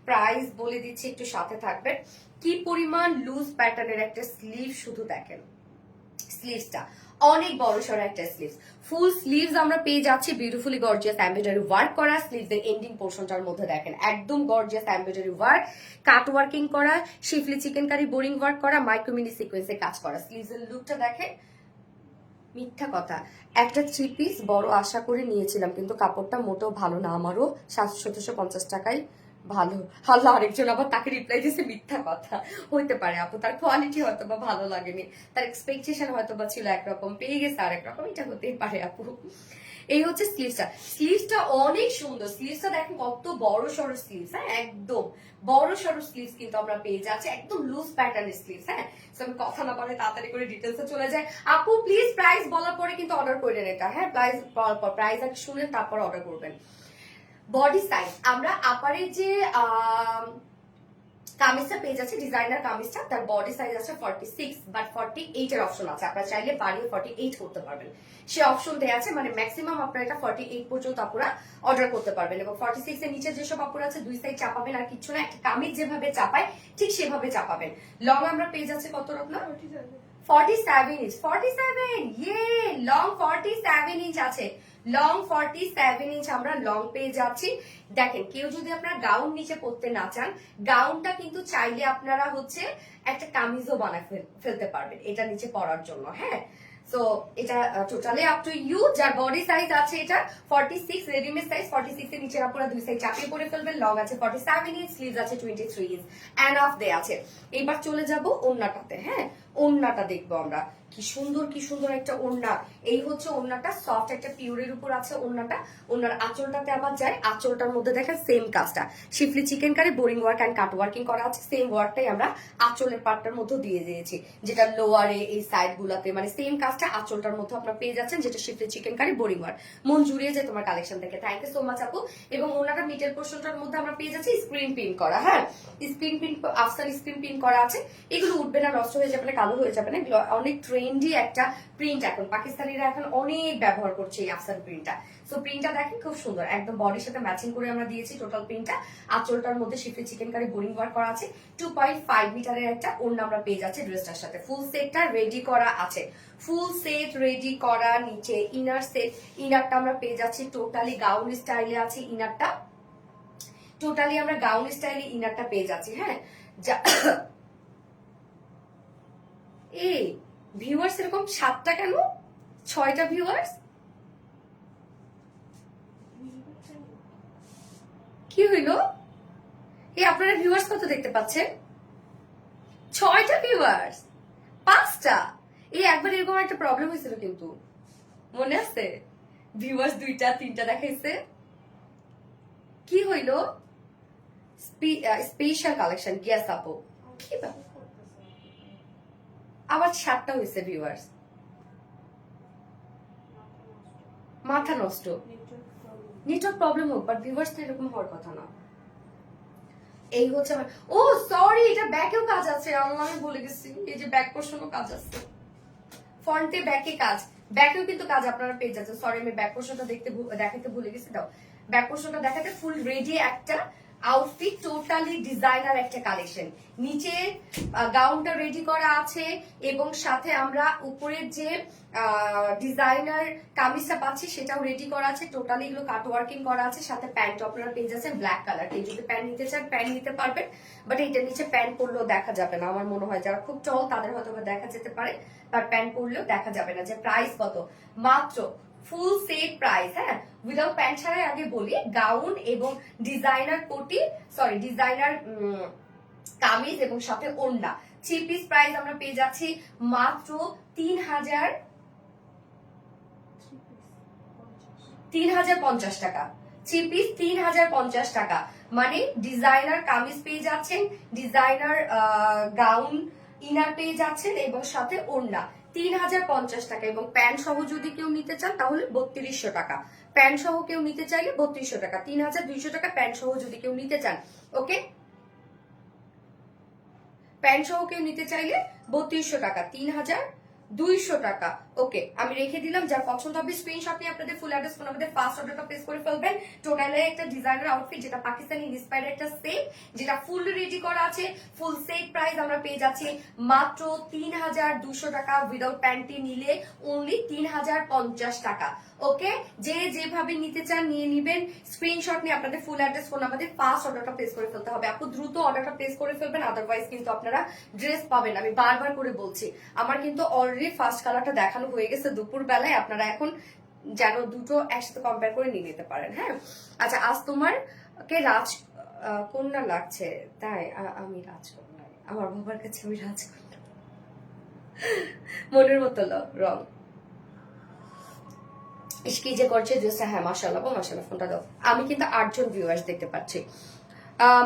প্রাইস বলে দিচ্ছি, একটু সাথে থাকবেন। কি পরিমাণ লুজ প্যাটার্নের একটা স্লিভ শুধু দেখেন, স্লিভসটা অনেক বড় সড় একটা স্লিভস, ফুল স্লিভস আমরা পেয়ে যাচ্ছি বিউটিফুলি গর্জিয়াস এমব্রয়ডারি ওয়ার্ক করা। স্লিভস এর এন্ডিং পোর্শনটার মধ্যে দেখেন একদম gorgeous embroidery work, cut working করা, শিফলি চিকেন কারি বোরিং ওয়ার্ক করা, মাইক্রো মিনি সিকোয়েন্সে কাজ করা। স্লিভস এর লুকটা দেখেন, মিথ্যা কথা, একটা 3 পিস বড় আশা করে নিয়েছিলাম, কিন্তু কাপড়টা মোটেও ভালো না, আমারও 750 টাকায় ভালো। আল্লাহ, আরেকজন আবার তাকে রিপ্লাই দিয়েছে মিথ্যা কথা, হইতে পারে আপু তার কোয়ালিটি হয়তো বা ভালো লাগেনি, তার এক্সপেকটেশন হয়তো বা ছিল একরকম, পেয়ে গেছে আরেক রকম, এটা হতেই পারে আপু। এই হচ্ছে স্লিভসটা, স্লিভসটা অনেক সুন্দর, স্লিভসটা দেখেন কত বড় সড়ো স্লিভস, হ্যাঁ একদম বড় সড়ো স্লিভস কিন্তু আমরা পেয়ে যাচ্ছি, একদম লুজ প্যাটার্নের স্লিভস। হ্যাঁ আমি কথা না বলে তাড়াতাড়ি করে ডিটেলসে চলে যায়। আপু প্লিজ প্রাইস বলার পরে কিন্তু অর্ডার করেন এটা, হ্যাঁ প্রাইস বলার পর প্রাইস আগে শুনেন তারপর অর্ডার করবেন। বডি সাইজ আমরা আপারে যে কামিজটা পেয়ে যাচ্ছে, ডিজাইনার কামিজটা, তার বডি সাইজ আছে 46, বাট 48 এর অপশন আছে, আপনারা চাইলে বাড়িয়ে 48 করতে পারবেন, সে অপশন দেয়া আছে। মানে ম্যাক্সিমাম আপনারা এটা 48 পর্যন্ত আপনারা অর্ডার করতে পারবেন, এবং 46 এর নিচে যেসব আপুরা আছে দুই সাইড চাপাবেন, আর কিছু না, একটা কামিজ যেভাবে চাপায় ঠিক সেভাবে চাপাবেন। লং আমরা পেয়ে যাচ্ছে কত রকম, 47 ইঞ্চ, 47 ইয়ে লং 47 ইঞ্চ আছে, লং 47 ইঞ্চ আমরা লং পেয়ে যাচ্ছি। দেখেন কেউ যদি আপনার গাউন নিচে পরতে না চান, গাউনটা কিন্তু চাইলে আপনারা হচ্ছে একটা কামিজও বানায় ফেলতে পারবেন এটা নিচে পরার জন্য, হ্যাঁ। সো এটা টোটালি আপ টু ইউ। যার বডি সাইজ আছে এটা 46, রেডিমেড সাইজ 46 এর নিচে আপনারা দুই সাইড চাপিয়ে পরে ফেলবেন। লং আছে 47 ইঞ্চ, স্লিভস আছে 23 ইঞ্চ, এন্ড অফ দে আছে। এবার চলে যাব ওন্নাটাতে, হ্যাঁ ওন্নাটা দেখবো আমরা কি সুন্দর একটা ওড়না। এই হচ্ছে ওড়নাটা, সফট একটা পিওরের উপর আছে ওড়নাটা। ওড়নার আঁচলটাতে আবার যায়, আঁচলটার মধ্যে দেখেন সেম কাজটা, schiffli chikankari boring work and cut working করা আছে। সেম ওয়ার্কটাই আমরা আঁচলের পার্টটার মধ্যে দিয়ে দিয়েছি, যেটা লোয়ারে এই সাইড গুলাতে মানে সেম কাজটা আঁচলটার মধ্যে আপনারা পেয়ে যাচ্ছেন, যেটা schiffli chikankari boring work. মন জুড়িয়ে যায় তোমার কালেকশন থেকে। থ্যাংক ইউ সো মাচ আপু। এবং ওড়নাটা মিডল পোর্শনটার মধ্যে আমরা পেয়ে যাচ্ছি স্ক্রিন প্রিন্ট করা। হ্যাঁ, স্ক্রিন প্রিন্ট, আফসান স্ক্রিন প্রিন্ট করা আছে। এগুলো উঠবে না, নষ্ট হয়ে যাবে না, কালো হয়ে যাবে না। অনেক ট্রেন্ডি একটা প্রিন্ট, এখন পাকিস্তানিরা এখন অনেক ব্যবহার করছে এই আফসান প্রিন্টটা। সো প্রিন্টটা দেখেন খুব সুন্দর, একদম বডির সাথে ম্যাচিং করে আমরা দিয়েছি টোটাল প্রিন্টটা। আঁচলটার মধ্যে শিফলি চিকেন কারি বোরিং ওয়ার্ক করা আছে। 2.5 মিটারের একটা ওড়না আমরা পেয়ে যাচ্ছি ড্রেসটার সাথে। ফুল সেটটা রেডি করা আছে, ফুল সেট রেডি করা। নিচে ইনার সেট, ইনারটা আমরা পেয়ে যাচ্ছি টোটালি গাউন স্টাইলে আছে ইনারটা, টোটালি আমরা গাউন স্টাইলে ইনারটা পেয়ে যাচ্ছি। হ্যাঁ, এই ভিউয়ার্স এরকম 7টা কেন, 6টা ভিউয়ার্স? কি হইল? এই আপনারা ভিউয়ার্স কত দেখতে পাচ্ছেন? 6টা ভিউয়ার্স, 5টা। এই একবার এরকম একটা প্রবলেম হয়েছিল কিন্তু, মনে আছে? ভিউয়ার্স 2টা 3টা দেখাইছে। কি হইল? স্পেশাল কালেকশন গিয়াস আপু, কি আবার 7টা হয়েছে ভিউয়ার্স? মাথা নষ্ট, নেটওয়ার্ক প্রবলেম হোক, বাট ভিউয়ার্স তো এরকম হওয়ার কথা না। এই হচ্ছে আমার, ও সরি, এটা ব্যাকেও কাজ আছে, আমি ভুলে গেছি। এই যে ব্যাক পোর্শনও কাজ আছে, ফ্রন্টে ব্যাকে কাজ, ব্যাকেও কিন্তু কাজ আপনারা পেয়ে যাচ্ছেন। সরি, আমি ব্যাক পোর্শনটা দেখাতে ভুলে গেছি। দাও ব্যাক পোর্শনটা দেখাতে। ফুল রেডি একটা আউটফিট, টোটালি ডিজাইনার একটা কালেকশন। নিচে গাউনটা রেডি করা আছে এবং সাথে আমরা উপরের যে ডিজাইনার কামিজটা পাচ্ছি সেটাও রেডি করা আছে। টোটালি এগুলো কাট ওয়ার্কিং করা আছে। সাথে প্যান্ট আপনারা পেয়ে যাচ্ছেন ব্ল্যাক কালার। এই যদি প্যান্ট নিতে চান প্যান্ট নিতে পারবেন, বাট এটার নিচে প্যান্ট পরলেও দেখা যাবে না। আমার মনে হয় যারা খুব টল তাদের হয়তো দেখা যেতে পারে, বাট প্যান্ট পরলেও দেখা যাবে না। যে প্রাইস কত, মাত্র ফুল সেট প্রাইস। হ্যাঁ, উইদাউট প্যান্ট ছাড়াই আগে বলি, গাউন এবং ডিজাইনার কোটি, সরি ডিজাইনার কামিজ এবং সাথে ওড়না, 3 পিস প্রাইস আমরা পেয়ে যাচ্ছি মাত্র 3050 টাকা। 3 পিস 3050 টাকা, মানে ডিজাইনার কামিজ পেয়ে যাচ্ছেন, ডিজাইনার গাউন ইনার পেয়ে যাচ্ছেন এবং সাথে ওড়না 3050 টাকা। এবং প্যান্ট সহ যদি কেউ নিতে চান তাহলে 3200 টাকা। প্যান্ট সহ কেউ নিতে চাইলে 3200 টাকা, 3200 টাকা প্যান্ট সহ যদি কেউ নিতে চান। ওকে, প্যান্ট সহ কেউ নিতে চাইলে 3200 টাকা, 3200 টাকা। ওকে, আমি রেখে দিলাম। যার পছন্দ হবে স্ক্রিনশট নিয়ে আপনাদের ফুল অ্যাড্রেস ফোন আমাদের ফার্স্ট অর্ডারটা প্লেস করে ফেলবেন। টোটালে একটা ডিজাইনার আউটফিট, যেটা পাকিস্তানি ইন্সপায়ার্ড একটা সেট, যেটা ফুল রেডি করা আছে। ফুল সেট প্রাইস আমরা পেয়ে যাচ্ছি মাত্র 3200 টাকা। উইদাউট প্যান্টটি নিলে অনলি 3050 টাকা। ওকে, যে যেভাবে নিতে চান নিয়ে নিবেন। স্ক্রিনশট নিয়ে আপনাদের ফুল অ্যাড্রেস ফোন আমাদের ফার্স্ট অর্ডারটা প্লেস করে ফেলতে হবে। আপু দ্রুত অর্ডারটা প্লেস করে ফেলবেন, আদারওয়াইজ কিন্তু আপনারা ড্রেস পাবেন। আমি বারবার করে বলছি, আমার কিন্তু অলরেডি ফার্স্ট কালারটা দেখানো হয়ে গেছে দুপুর বেলায়। আপনারা এখন যেন দুটো একসাথে কম্পেয়ার করে নিয়ে নিতে পারেন। হ্যাঁ, আচ্ছা, আজ তোমার কে রাজ কন্যা লাগছে, তাই আমি রাজকন্যা, আমার বাবার কাছে আমি রাজকন্যা, মনের মতো রং। কি যে করছে ড্রেসটা। হ্যাঁ, মাশাআল্লাহ, মাশাআল্লাহ, ফোনটা দাও। আমি কিন্তু 8 জন ভিউয়ার্স দেখতে পাচ্ছি।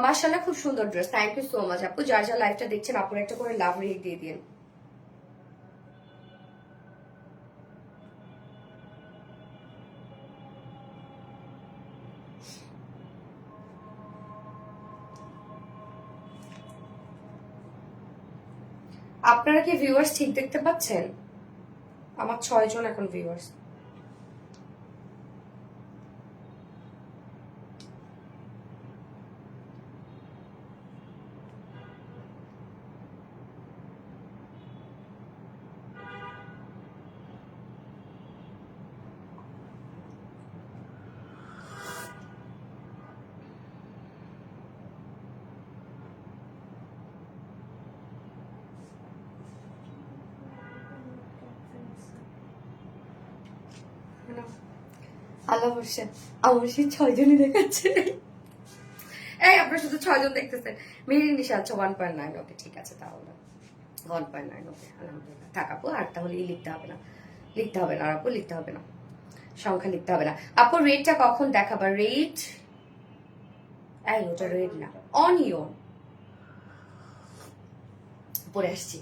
মাশাআল্লাহ, খুব সুন্দর dress. Thank you so much আপু। যার যার লাইভটা দেখছেন আপনারা একটা করে লাভ রেট দিয়ে দিন। আপনারা কি ভিউয়ার্স ঠিক দেখতে পাচ্ছেন? আমার 6 জন এখন ভিউয়ার্স। আল্লাহ বলছে আমার সেই 6 জনই দেখাচ্ছে। এই আপনারা শুধু 6 জন দেখতেছেন। মেহেরিন নিশা আচ্ছা 1.9। ওকে, ঠিক আছে তাহলে। 1.9 ওকে আলহামদুলিল্লাহ। থাক আপু, আর তাহলে লিখতে হবে না, লিখতে হবে না আর আপু, লিখতে হবে না, সংখ্যা লিখতে হবে না আপু। রেটটা কখন দেখাবা? রেট এই ওটা রেট না, অনিয়ন। পরে আসছি।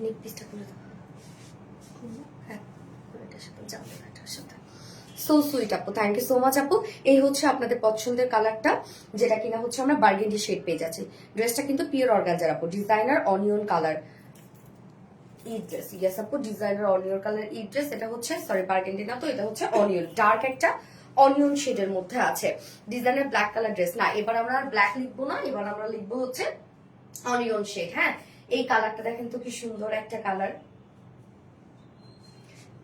নেক পিসটা খুলে দাও। হ্যাঁ, এটার সাথে যাবে না, এটার সাথে। সো সুইট আপু, থ্যাংক ইউ সো মাচ আপু। এই হচ্ছে আপনাদের পছন্দের কালারটা, যেটা কিনা হচ্ছে আমরা বার্গেন্ডি শেড পেয়ে যাচ্ছি। ড্রেসটা কিন্তু পিওর অর্গানজার আপু, ডিজাইনার অনিয়ন কালার ই ড্রেস। ইয়েস আপু, ডিজাইনার অনিয়ন কালার ই ড্রেস। এটা হচ্ছে সরি বার্গেন্ডি না তো, এটা হচ্ছে অনিয়ন, ডার্ক একটা অনিয়ন শেডের মধ্যে আছে। ডিজাইনার ব্ল্যাক কালার ড্রেস না, এবার আমরা আর ব্ল্যাক লিখবো না, এবার আমরা লিখবো হচ্ছে অনিয়ন শেড। হ্যাঁ, এই কালারটা দেখেন তো কি সুন্দর একটা কালার।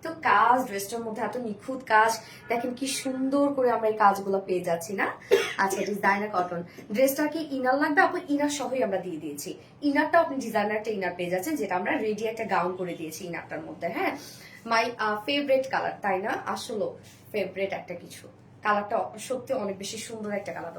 তো কাজ ড্রেসটার মধ্যে এত নিখুঁত কাজ, দেখেন কি সুন্দর করে আমরা এই কাজগুলো পেয়ে যাচ্ছি না। আচ্ছা, ডিজাইনার কটন ড্রেসটা কি ইনার লাগবে আপু? ইনার সহই আমরা দিয়ে দিয়েছি। ইনারটা আপনি ডিজাইনার একটা ইনার পেয়ে যাচ্ছেন, যেটা আমরা রেডি একটা গাউন করে দিয়েছি ইনারটার মধ্যে। হ্যাঁ, মাই ফেভারিট কালার, তাই না? আসলে ফেভারিট একটা কিছু, কালারটা সত্যি অনেক বেশি সুন্দর একটা কালার।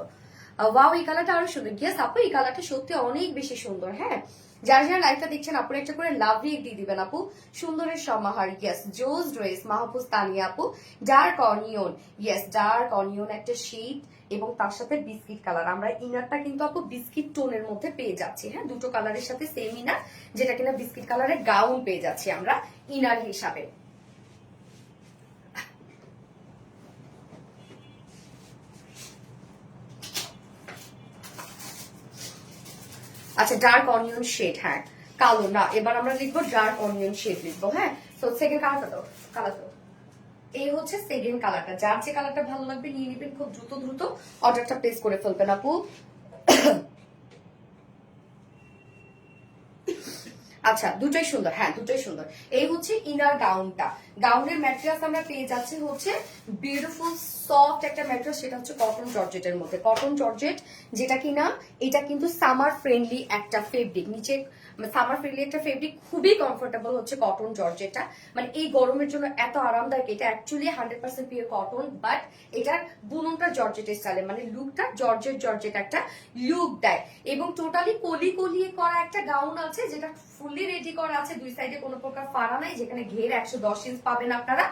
ওয়াও, এই কালারটা আরো সুন্দর। ইয়েস আপু, এই কালারটা সত্যি অনেক বেশি সুন্দর। হ্যাঁ, যারা যারা লাইভটা দেখছেন আপুর একটা করে লাভ রিয়েক্ট দিয়ে দিবেন আপু। সুন্দরের সমাহার, ইয়েস জোস ড্রেস, মাহফুজ তানিয়া আপু। Dark onion, yes dark onion একটা শেড, এবং তার সাথে বিস্কিট কালার। আমরা ইনারটা কিন্তু আপু বিস্কিট টোনের মধ্যে পেয়ে যাচ্ছি। হ্যাঁ, দুটো কালারের সাথে সেম ইনার, যেটা কিনা বিস্কিট কালারের গাউন পেয়ে যাচ্ছি আমরা ইনার হিসাবে। আচ্ছা, ডার্ক অনিয়ন শেড, হ্যাঁ কালো না, এবার আমরা লিখবো ডার্ক অনিয়ন শেড লিখবো। হ্যাঁ, তো সেকেন্ড কালারটা দাও, কালার দাও। এই হচ্ছে সেকেন্ড কালারটা, যার যে কালারটা ভালো লাগবে নিয়ে নিবেন, খুব দ্রুত দ্রুত অর্ডারটা প্লেস করে ফেলবেন আপু। আচ্ছা, দুটোই সুন্দর, হ্যাঁ দুটোই সুন্দর। এই হচ্ছে ইনার গাউনটা। গাউনের ম্যাটেরিয়ালস আমরা পেয়ে যাচ্ছি হচ্ছে বিউটিফুল সফট একটা ম্যাটেরিয়াল, সেটা হচ্ছে কটন জর্জেটের মধ্যে। কটন জর্জেট, যেটা কিনা এটা কিন্তু সামার ফ্রেন্ডলি একটা ফেব্রিক, নিচে সামার ফ্রেন্ডলি একটা ফেব্রিক, খুবই কমফোর্টেবল হচ্ছে কটন জর্জেটটা। মানে এই গরমের জন্য এত আরামদায়ক। এটা অ্যাকচুয়ালি 100% পিওর কটন, বাট এটার বুননটা জর্জেট স্টাইলে, মানে লুকটা জর্জেট জর্জেট একটা লুক দেয়। এবং টোটালি কলি কলিয়ে করা একটা গাউন আছে, যেটা ফুললি রেডি করা আছে। দুই সাইডে কোনো প্রকার ফাড়া নাই, যেখানে ঘের 110 ইঞ্চ পাবেন আপনারা,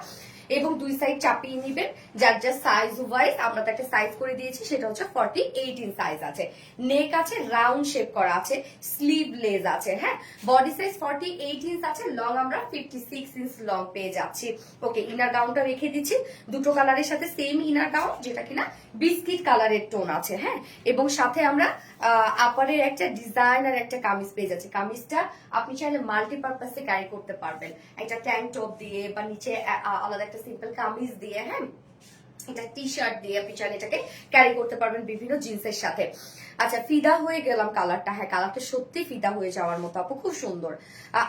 এবং দুই সাইড চাপিয়ে নিবেন যার যা সাইজ ওয়াইজ। আমরা তো একটা সাইজ করে দিয়েছি, সেটা হচ্ছে 48 ইঞ্চ সাইজ আছে। নেক আছে, রাউন্ড শেপ করা আছে, স্লিভলেস আছে। হ্যাঁ, বডি সাইজ 48 ইঞ্চ আছে, লং আমরা 56 ইঞ্চ লং পেয়ে যাচ্ছি। ওকে, ইনার গাউনটা রেখে দিচ্ছি দুটো কালারের সাথে সেম ইনার গাউন, যেটা কিনা বিস্কিট কালারের টোন আছে। হ্যাঁ, এবং সাথে আমরা আপারের একটা ডিজাইন আর একটা কামিজ পেয়ে যাচ্ছি। কামিজটা আপনি চাইলে মাল্টিপারপাসে ক্যারি করতে পারবেন, একটা ট্যাঙ্ক টপ দিয়ে বা নিচে আলাদা একটা সিম্পল কামিজ দিয়ে। হ্যাঁ, এটা টি শার্ট দিয়ে আপনি চাইলে এটাকে ক্যারি করতে পারবেন বিভিন্ন জিন্সের সাথে। আচ্ছা, ফিদা হয়ে গেলাম কালারটা। হ্যাঁ, কালারটা সত্যি ফিদা হয়ে যাওয়ার মতো আপু, খুব সুন্দর।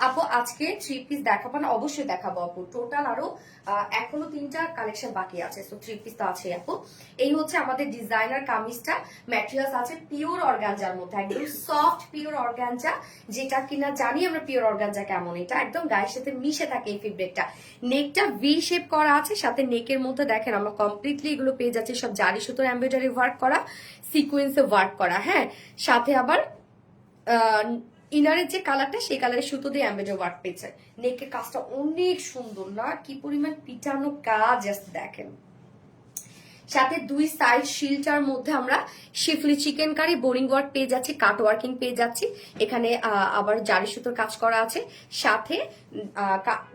আপু আজকে 3 পিস দেখাবো না? অবশ্যই দেখাবো আপু। টোটাল আরো এখনো 3টা কালেকশন বাকি আছে, তো 3 পিস তো আছে আপু। এই হচ্ছে আমাদের ডিজাইনার কামিজটা। ম্যাটেরিয়ালস আছে পিওর অর্গানজার মধ্যে, একদম সফট পিওর অর্গানজা, যেটা কিনা জানি আমরা পিওর অর্গানজা কেমন। এটা একদম গায়ের সাথে মিশে থাকে এই ফেব্রিকটা। নেকটা ভি শেপ করা আছে, সাথে নেকের মধ্যে দেখেন আমরা কমপ্লিটলি এগুলো পেয়ে যাচ্ছি সব জারি সুতোর এমব্রয়ডারি ওয়ার্ক করা, সিকোয়েন্সে ওয়ার্ক করা। হ্যাঁ, সাথে আবার ইনারের যে কালারটা, সেই কালারের সুতো দিয়ে এমব্রয়ডারি ওয়ার্ক পেয়েছে। নেকের কাজটা অনেক সুন্দর না, কি পরিমাণ পিটানো কাজ, জাস্ট দেখেন। সাথে দুই সাইড শিলটার মধ্যে আমরা schiffli chikankari boring work পেয়ে যাচ্ছি, কাট ওয়ার্কিং পেয়ে যাচ্ছি। এখানে আবার জারি সুতোর কাজ করা আছে, সাথে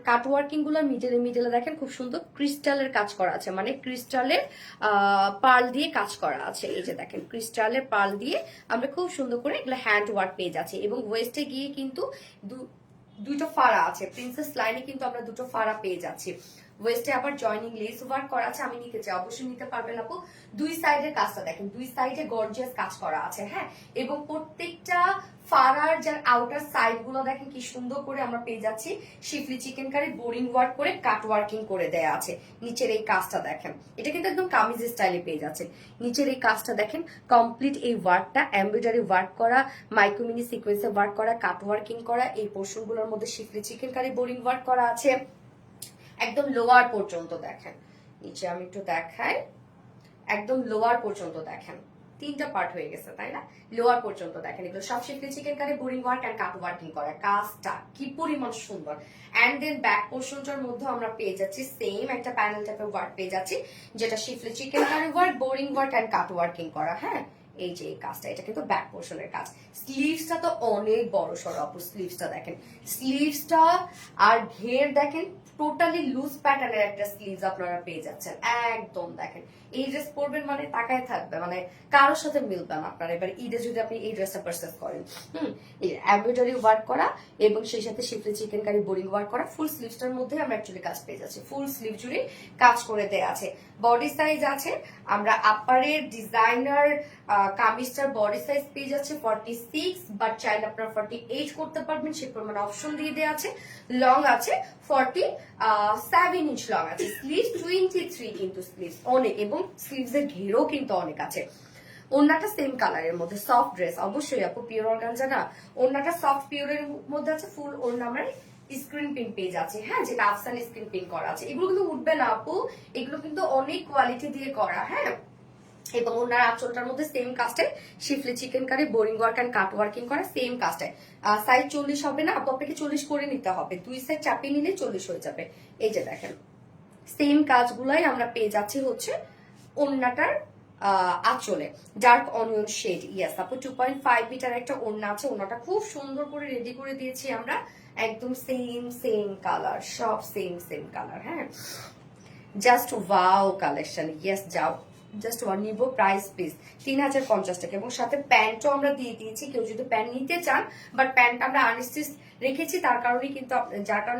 কাট ওয়ার্কিং গুলোর মিডলে দেখেন খুব সুন্দর ক্রিস্টালের কাজ করা আছে, মানে ক্রিস্টালের পার্ল দিয়ে কাজ করা আছে। এই যে দেখেন ক্রিস্টালের পার্ল দিয়ে আমরা খুব সুন্দর করে এগুলো হ্যান্ড ওয়ার্ক পেয়ে যাচ্ছি। এবং ওয়েস্টে গিয়ে কিন্তু দুটো ফাড়া আছে, প্রিন্সেস লাইনে কিন্তু আমরা দুটো ফাড়া পেয়ে যাচ্ছি। ওয়েস্টে আবার জয়নিং লেস ওয়ার্ক করা আছে, আমি নিতে চাই, অবশ্যই নিতে পারবেন আপু। দুই সাইডের কাজটা দেখেন, দুই সাইডে গর্জিয়াস কাজ করা আছে, হ্যাঁ। এবং প্রত্যেকটা ফাড়ার যার আউটার সাইড গুলো দেখেন কি সুন্দর করে আমরা পেয়ে যাচ্ছি schiffli chikankari boring work করে কাট ওয়ার্কিং করে দেয়া আছে। নিচের এই কাজটা দেখেন, এটা কিন্তু একদম কামিজ স্টাইলে পেয়ে যাচ্ছে। নিচের এই কাজটা দেখেন, কমপ্লিট এই ওয়ার্কটা এমব্রয়ডারি ওয়ার্ক করা, মাইক্রোমিনি সিকোয়েন্সে ওয়ার্ক করা, কাট ওয়ার্কিং করা। এই পোর্শন গুলোর মধ্যে শিফলি চিকেন কারি বোরিং ওয়ার্ক করা আছে একদম লোয়ার পর্যন্ত। দেখেন নিচে আমি একটু দেখাই, একদম লোয়ার পর্যন্ত দেখেন, তিনটা পার্ট হয়ে গেছে তাই না, লোয়ার পর্যন্ত দেখেন। এগুলো সব schiffli chikankari boring work and cut working করা, কাজটা কি পরিমাণ সুন্দর। এন্ড দেন ব্যাক পোর্শনটার মধ্যে আমরা পেয়ে যাচ্ছি সেম একটা প্যানেল টাইপের ওয়ার্ক পেয়ে যাচ্ছি, যেটা schiffli chikankari work boring work and cut working করা, হ্যাঁ। এই যে এই কাজটা, এটা কিন্তু ব্যাক পোর্শনের কাজ। স্লিভসটা তো অনেক বড় সড় আপু, স্লিভসটা দেখেন, স্লিভসটা আর ঘের দেখেন, টোটালি লুজ প্যাটার্নের একটা স্লিভস আপনারা পেয়ে যাচ্ছেন। একদম দেখেন এই ড্রেস পরবেন মানে তাকায় থাকবে, মানে কারোর সাথে মিলবে না আপনার। এবার ঈদে যদি আপনি এই ড্রেসটা পারচেজ করেন, এমব্রয়ডারি ওয়ার্ক করা এবং সেই সাথে শিফলি চিকেন কারি বোরিং ওয়ার্ক করা, ফুল স্লিভসটার মধ্যে আমরা অ্যাকচুয়ালি কাজ পেয়ে যাচ্ছি, ফুল স্লিভ জুড়ে কাজ করে দেয়া আছে। বডি সাইজ আছে আমরা আপারের ডিজাইনার কামিজটার বডি সাইজ পেয়ে যাচ্ছে 46, বাট চাইলে আপনারা 48 করতে পারবেন, সে পরিমাণ অপশন দিয়ে দেওয়া আছে। লং আছে 47 ইঞ্চ লং আছে, স্লিভ 23 কিন্তু স্লিভ অনেক, এবং স্লিভস এর ঘেরও কিন্তু অনেক আছে। ওড়নাটা সেম কালারের মধ্যে, সফট ড্রেস অবশ্যই আপু, পিওর অর্গানজা না, ওড়নাটা সফট পিওরের মধ্যে আছে। ফুল ওড়না আমরা স্ক্রিন প্রিন্ট পেয়ে যাচ্ছে, হ্যাঁ, যেটা আফসান স্ক্রিন প্রিন্ট করা আছে। এগুলো কিন্তু উঠবে না আপু, এগুলো কিন্তু অনেক কোয়ালিটি দিয়ে করা, হ্যাঁ। এবং ওনার আঁচলটার মধ্যে সেম কাস্টায় schiffli chikankari boring work and cut working করা, সেম কাস্টায়। সাইজ 40 হবে না আপু, আপনাকে 40 করে নিতে হবে, দুই সাইড চাপিয়ে নিলে 40 হয়ে যাবে। এই যে দেখেন সেম কাজগুলাই আমরা পেয়ে যাচ্ছি হচ্ছে ওড়নাটার আঁচলে, ডার্ক অনিয়ন শেড। ইয়েস আপু 2.5 মিটার একটা ওড়না আছে, ওড়নাটা খুব সুন্দর করে রেডি করে দিয়েছি আমরা, একদম সেম কালার, সব সেম কালার, হ্যাঁ। জাস্ট ওয়াও কালেকশন, ইয়েস যাও জাস্ট ওয়ান নিবো, প্রাইস প্লিজ 3050 টাকা। এবং সাথে প্যান্টও আমরা দিয়ে দিয়েছি, কেউ যদি প্যান্ট নিতে চান, বাট প্যান্ট আমরা আনস্টিচ রেখেছি, যার কারণে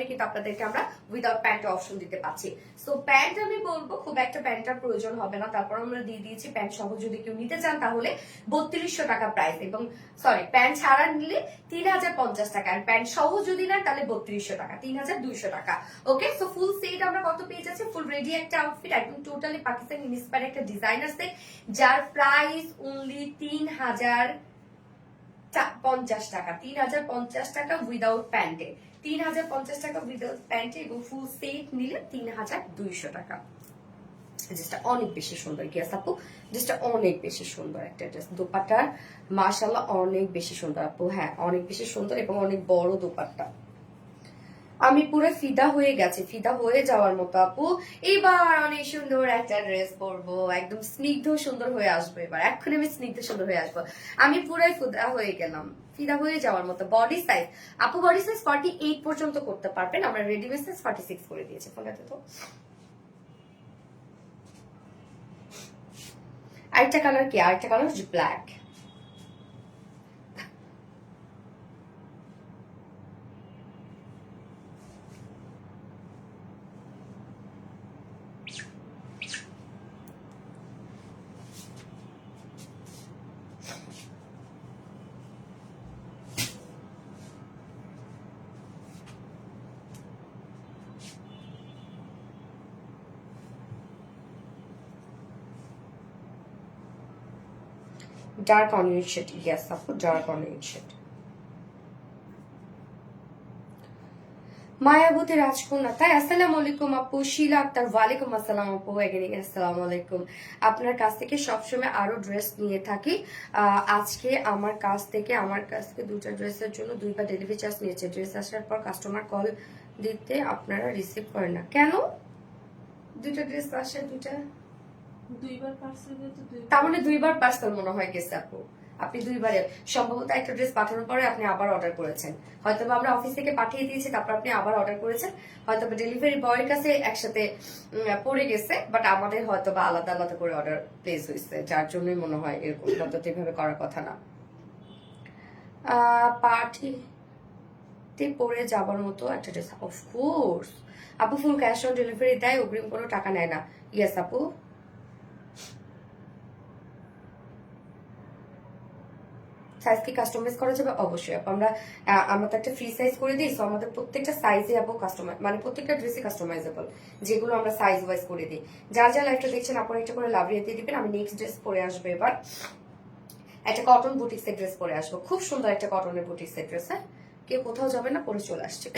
কিন্তু আপনাদেরকে আমরা উইদাউট প্যান্ট অপশন দিতে পারছি। সো প্যান্ট আমি বলবো খুব একটা প্যান্টের প্রয়োজন হবে না, তারপর আমরা দিয়ে দিয়েছি প্যান্ট সহ যদি কেউ নিতে চান তাহলে 3200 টাকা প্রাইস, এবং সরি প্যান্ট ছাড়া নিলে 3050 টাকা, আর প্যান্ট সহ যদি না তাহলে 3200 টাকা, 3200 টাকা। ওকে, সো ফুল সেট আমরা কত পেয়ে যাচ্ছি, ফুল রেডি একটা আউটফিট, একদম টোটালি পাকিস্তানি ইন্সপায়ার একটা ডিজাইনার সেট, যার প্রাইস অনলি 3050 টাকা, 3050 টাকা উইদাউট প্যান্টে, 3050 টাকা উইদাউট প্যান্টে, এবং ফুল সেট নিলে 3200 টাকা। ড্রেসটা অনেক বেশি সুন্দর, গিয়াস আপু ড্রেসটা অনেক বেশি সুন্দর একটা ড্রেস, দোপাট্টার মাশাআল্লাহ অনেক বেশি সুন্দর আপু, হ্যাঁ অনেক বেশি সুন্দর এবং অনেক বড় দোপাট্টা। আমি পুরো ফিদা হয়ে গেছি, ফিদা হয়ে যাওয়ার মতো আপু। এবার অনেক সুন্দর একটা ড্রেস পরবো, একদম স্নিগ্ধ সুন্দর হয়ে আসবো, এবার এখন আমি স্নিগ্ধ সুন্দর হয়ে আসবো। আমি পুরাই ফিদা হয়ে গেলাম, ফিদা হয়ে যাওয়ার মতো। বডি সাইজ আপু, বডি সাইজ 48 পর্যন্ত করতে পারবেন, আমরা রেডিমেড সাইজ 46 করে দিয়েছি। ফোনটাতে তো আরেকটা কালার কি, আরেকটা কালার হচ্ছে black. Dark onion shade, yes আপু ডার্ক অনিয়ন শেড। মায়াবতী রাজকন্যা, তাই আসসালামু আলাইকুম আপু। শিলা আক্তার, ওয়ালাইকুম আসসালাম আপু। এগেনিং আসসালামু আলাইকুম। আপনার কাছ থেকে সবসময় আরো ড্রেস নিয়ে থাকি, আজকে আমার কাছ থেকে দুটা ড্রেসের জন্য 2বার ডেলিভারি চার্জ নিয়েছে। ড্রেস আসার পর কাস্টমার কল দিতে আপনারা রিসিভ করেন না কেন? দুটা ড্রেস আসে, দুটা দুইবার পার্সেল তো তার মানে 2বার পার্সেল মনে হয় গেছে আপু। আপনি 2বারে সম্ভবত একটা ড্রেস পাঠানোর পরে আপনি আবার অর্ডার করেছেন, হয়তো আমরা অফিস থেকে পাঠিয়ে দিয়েছি, তারপর আপনি আবার অর্ডার করেছেন, হয়তো ডেলিভারি বয়ের কাছে একসাথে পড়ে গেছে, বাট আমাদের হয়তো বা আলাদা আলাদা করে অর্ডার প্লেস হয়েছে, যার জন্যই মনে হয় এরকম, হয়তো এভাবে করার কথা না। পার্টিতে পরে যাবার মতো একটা ড্রেস, অফকোর্স আপু। ফুল ক্যাশ অন ডেলিভারি দেয়, অগ্রিম কোনো টাকা নেয় না। ইয়েস আপু। সাইজ কি কাস্টমাইজ করা যাবে? অবশ্যই আপু। আমরা তো একটা ফ্রি সাইজ করে দিই, সো আমাদের প্রত্যেকটা সাইজে আপু কাস্টমাইজ, মানে প্রত্যেকটা ড্রেসই কাস্টমাইজেবল, যেগুলো আমরা সাইজ ওয়াইজ করে দিই। যার যা লাইফটা দেখছেন আপনারা একটা করে লাভ দিয়ে দিবেন। আমি নেক্সট ড্রেস পরে আসবো এবার, একটা কটন বুটিক্সের ড্রেস পরে আসবো, খুব সুন্দর একটা কটনের বুটিক্সের ড্রেস। হ্যাঁ, কেউ কোথাও যাবে না, পরে চলে আসছে।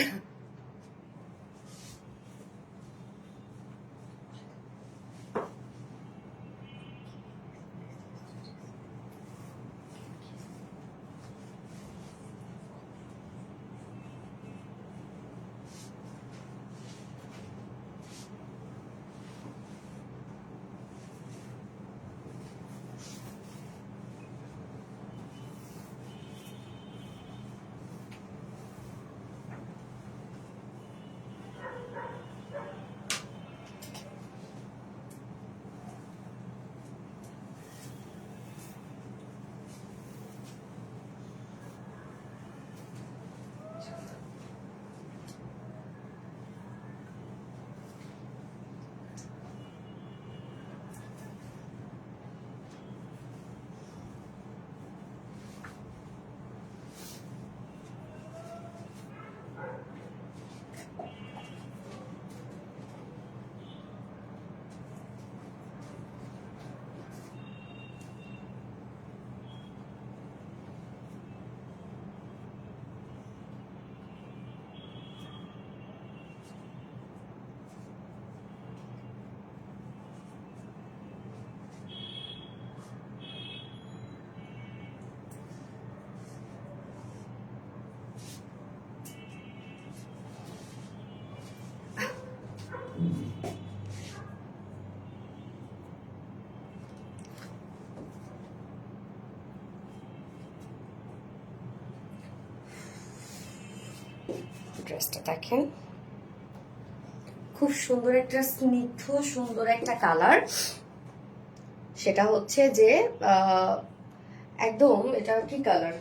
ড্রেসটা দেখেন, খুব সুন্দর একটা স্নিগ্ধ সুন্দর একটা কালার। সেটা হচ্ছে যে একদম, এটা কি কালার,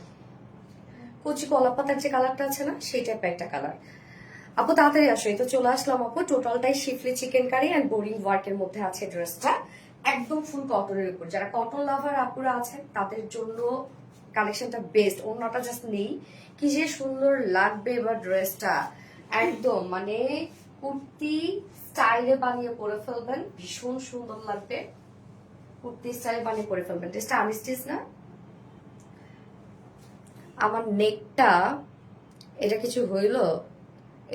কচি কলা পাতার যে কালারটা আছে না, সেই টাইপের একটা কালার। আপু তাড়াতাড়ি আসো, এই তো চলে আসলাম আপু। টোটালটাই schiffli chicken curry and boring ওয়ার্কের মধ্যে আছে ড্রেসটা, একদম ফুল কটনের উপর। যারা কটন লাভার আপুরা আছেন তাদের জন্য কালেকশনটা বেস্ট। ওড়নাটা জাস্ট নেই, কি যে সুন্দর লাগবে এবার ড্রেসটা, একদম মানে কুর্তি স্টাইলে বানিয়ে পরে ফেলবেন, ভীষণ সুন্দর লাগবে। কুর্তি স্টাইলে বানিয়ে পরে ফেলবেন। ড্রেসটা আনস্টিচ না, আমার নেকটা এটা কিছু হইলো,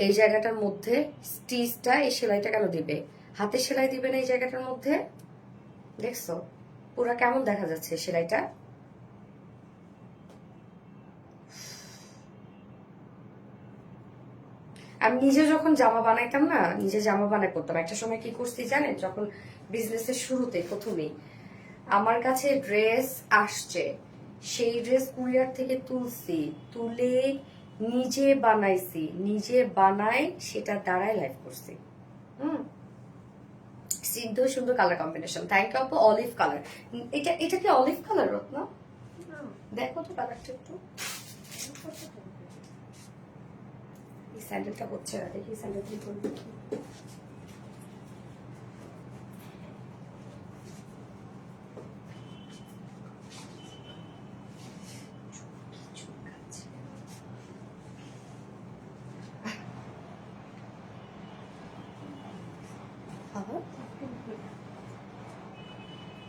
এই জায়গাটার মধ্যে স্টিচটা, এই সেলাইটা কেন দিবে? হাতের সেলাই দিবে না এই জায়গাটার মধ্যে? দেখছো পুরা কেমন দেখা যাচ্ছে সেলাইটা? আমি নিজে যখন জামা বানাইতাম না, নিজে জামা বানাই করতাম, একটা সময় কি করছি জানেন, যখন বিজনেসের শুরুতে প্রথমেই আমার কাছে ড্রেস আসছে, সেই ড্রেস কুরিয়ার থেকে তুলছি, তুলে নিজে বানাইছি, নিজে বানাই সেটা দ্বারাই লাইভ করছি। সিদ্ধ সুন্দর কালার কম্বিনেশন। থ্যাংক ইউ আপু। অলিভ কালার, এটা কি অলিভ কালার রত্না? দেখো তো কালারটা একটু। এই স্যান্ডেলটা হচ্ছে না, দেখি স্যান্ডেল কি করবে।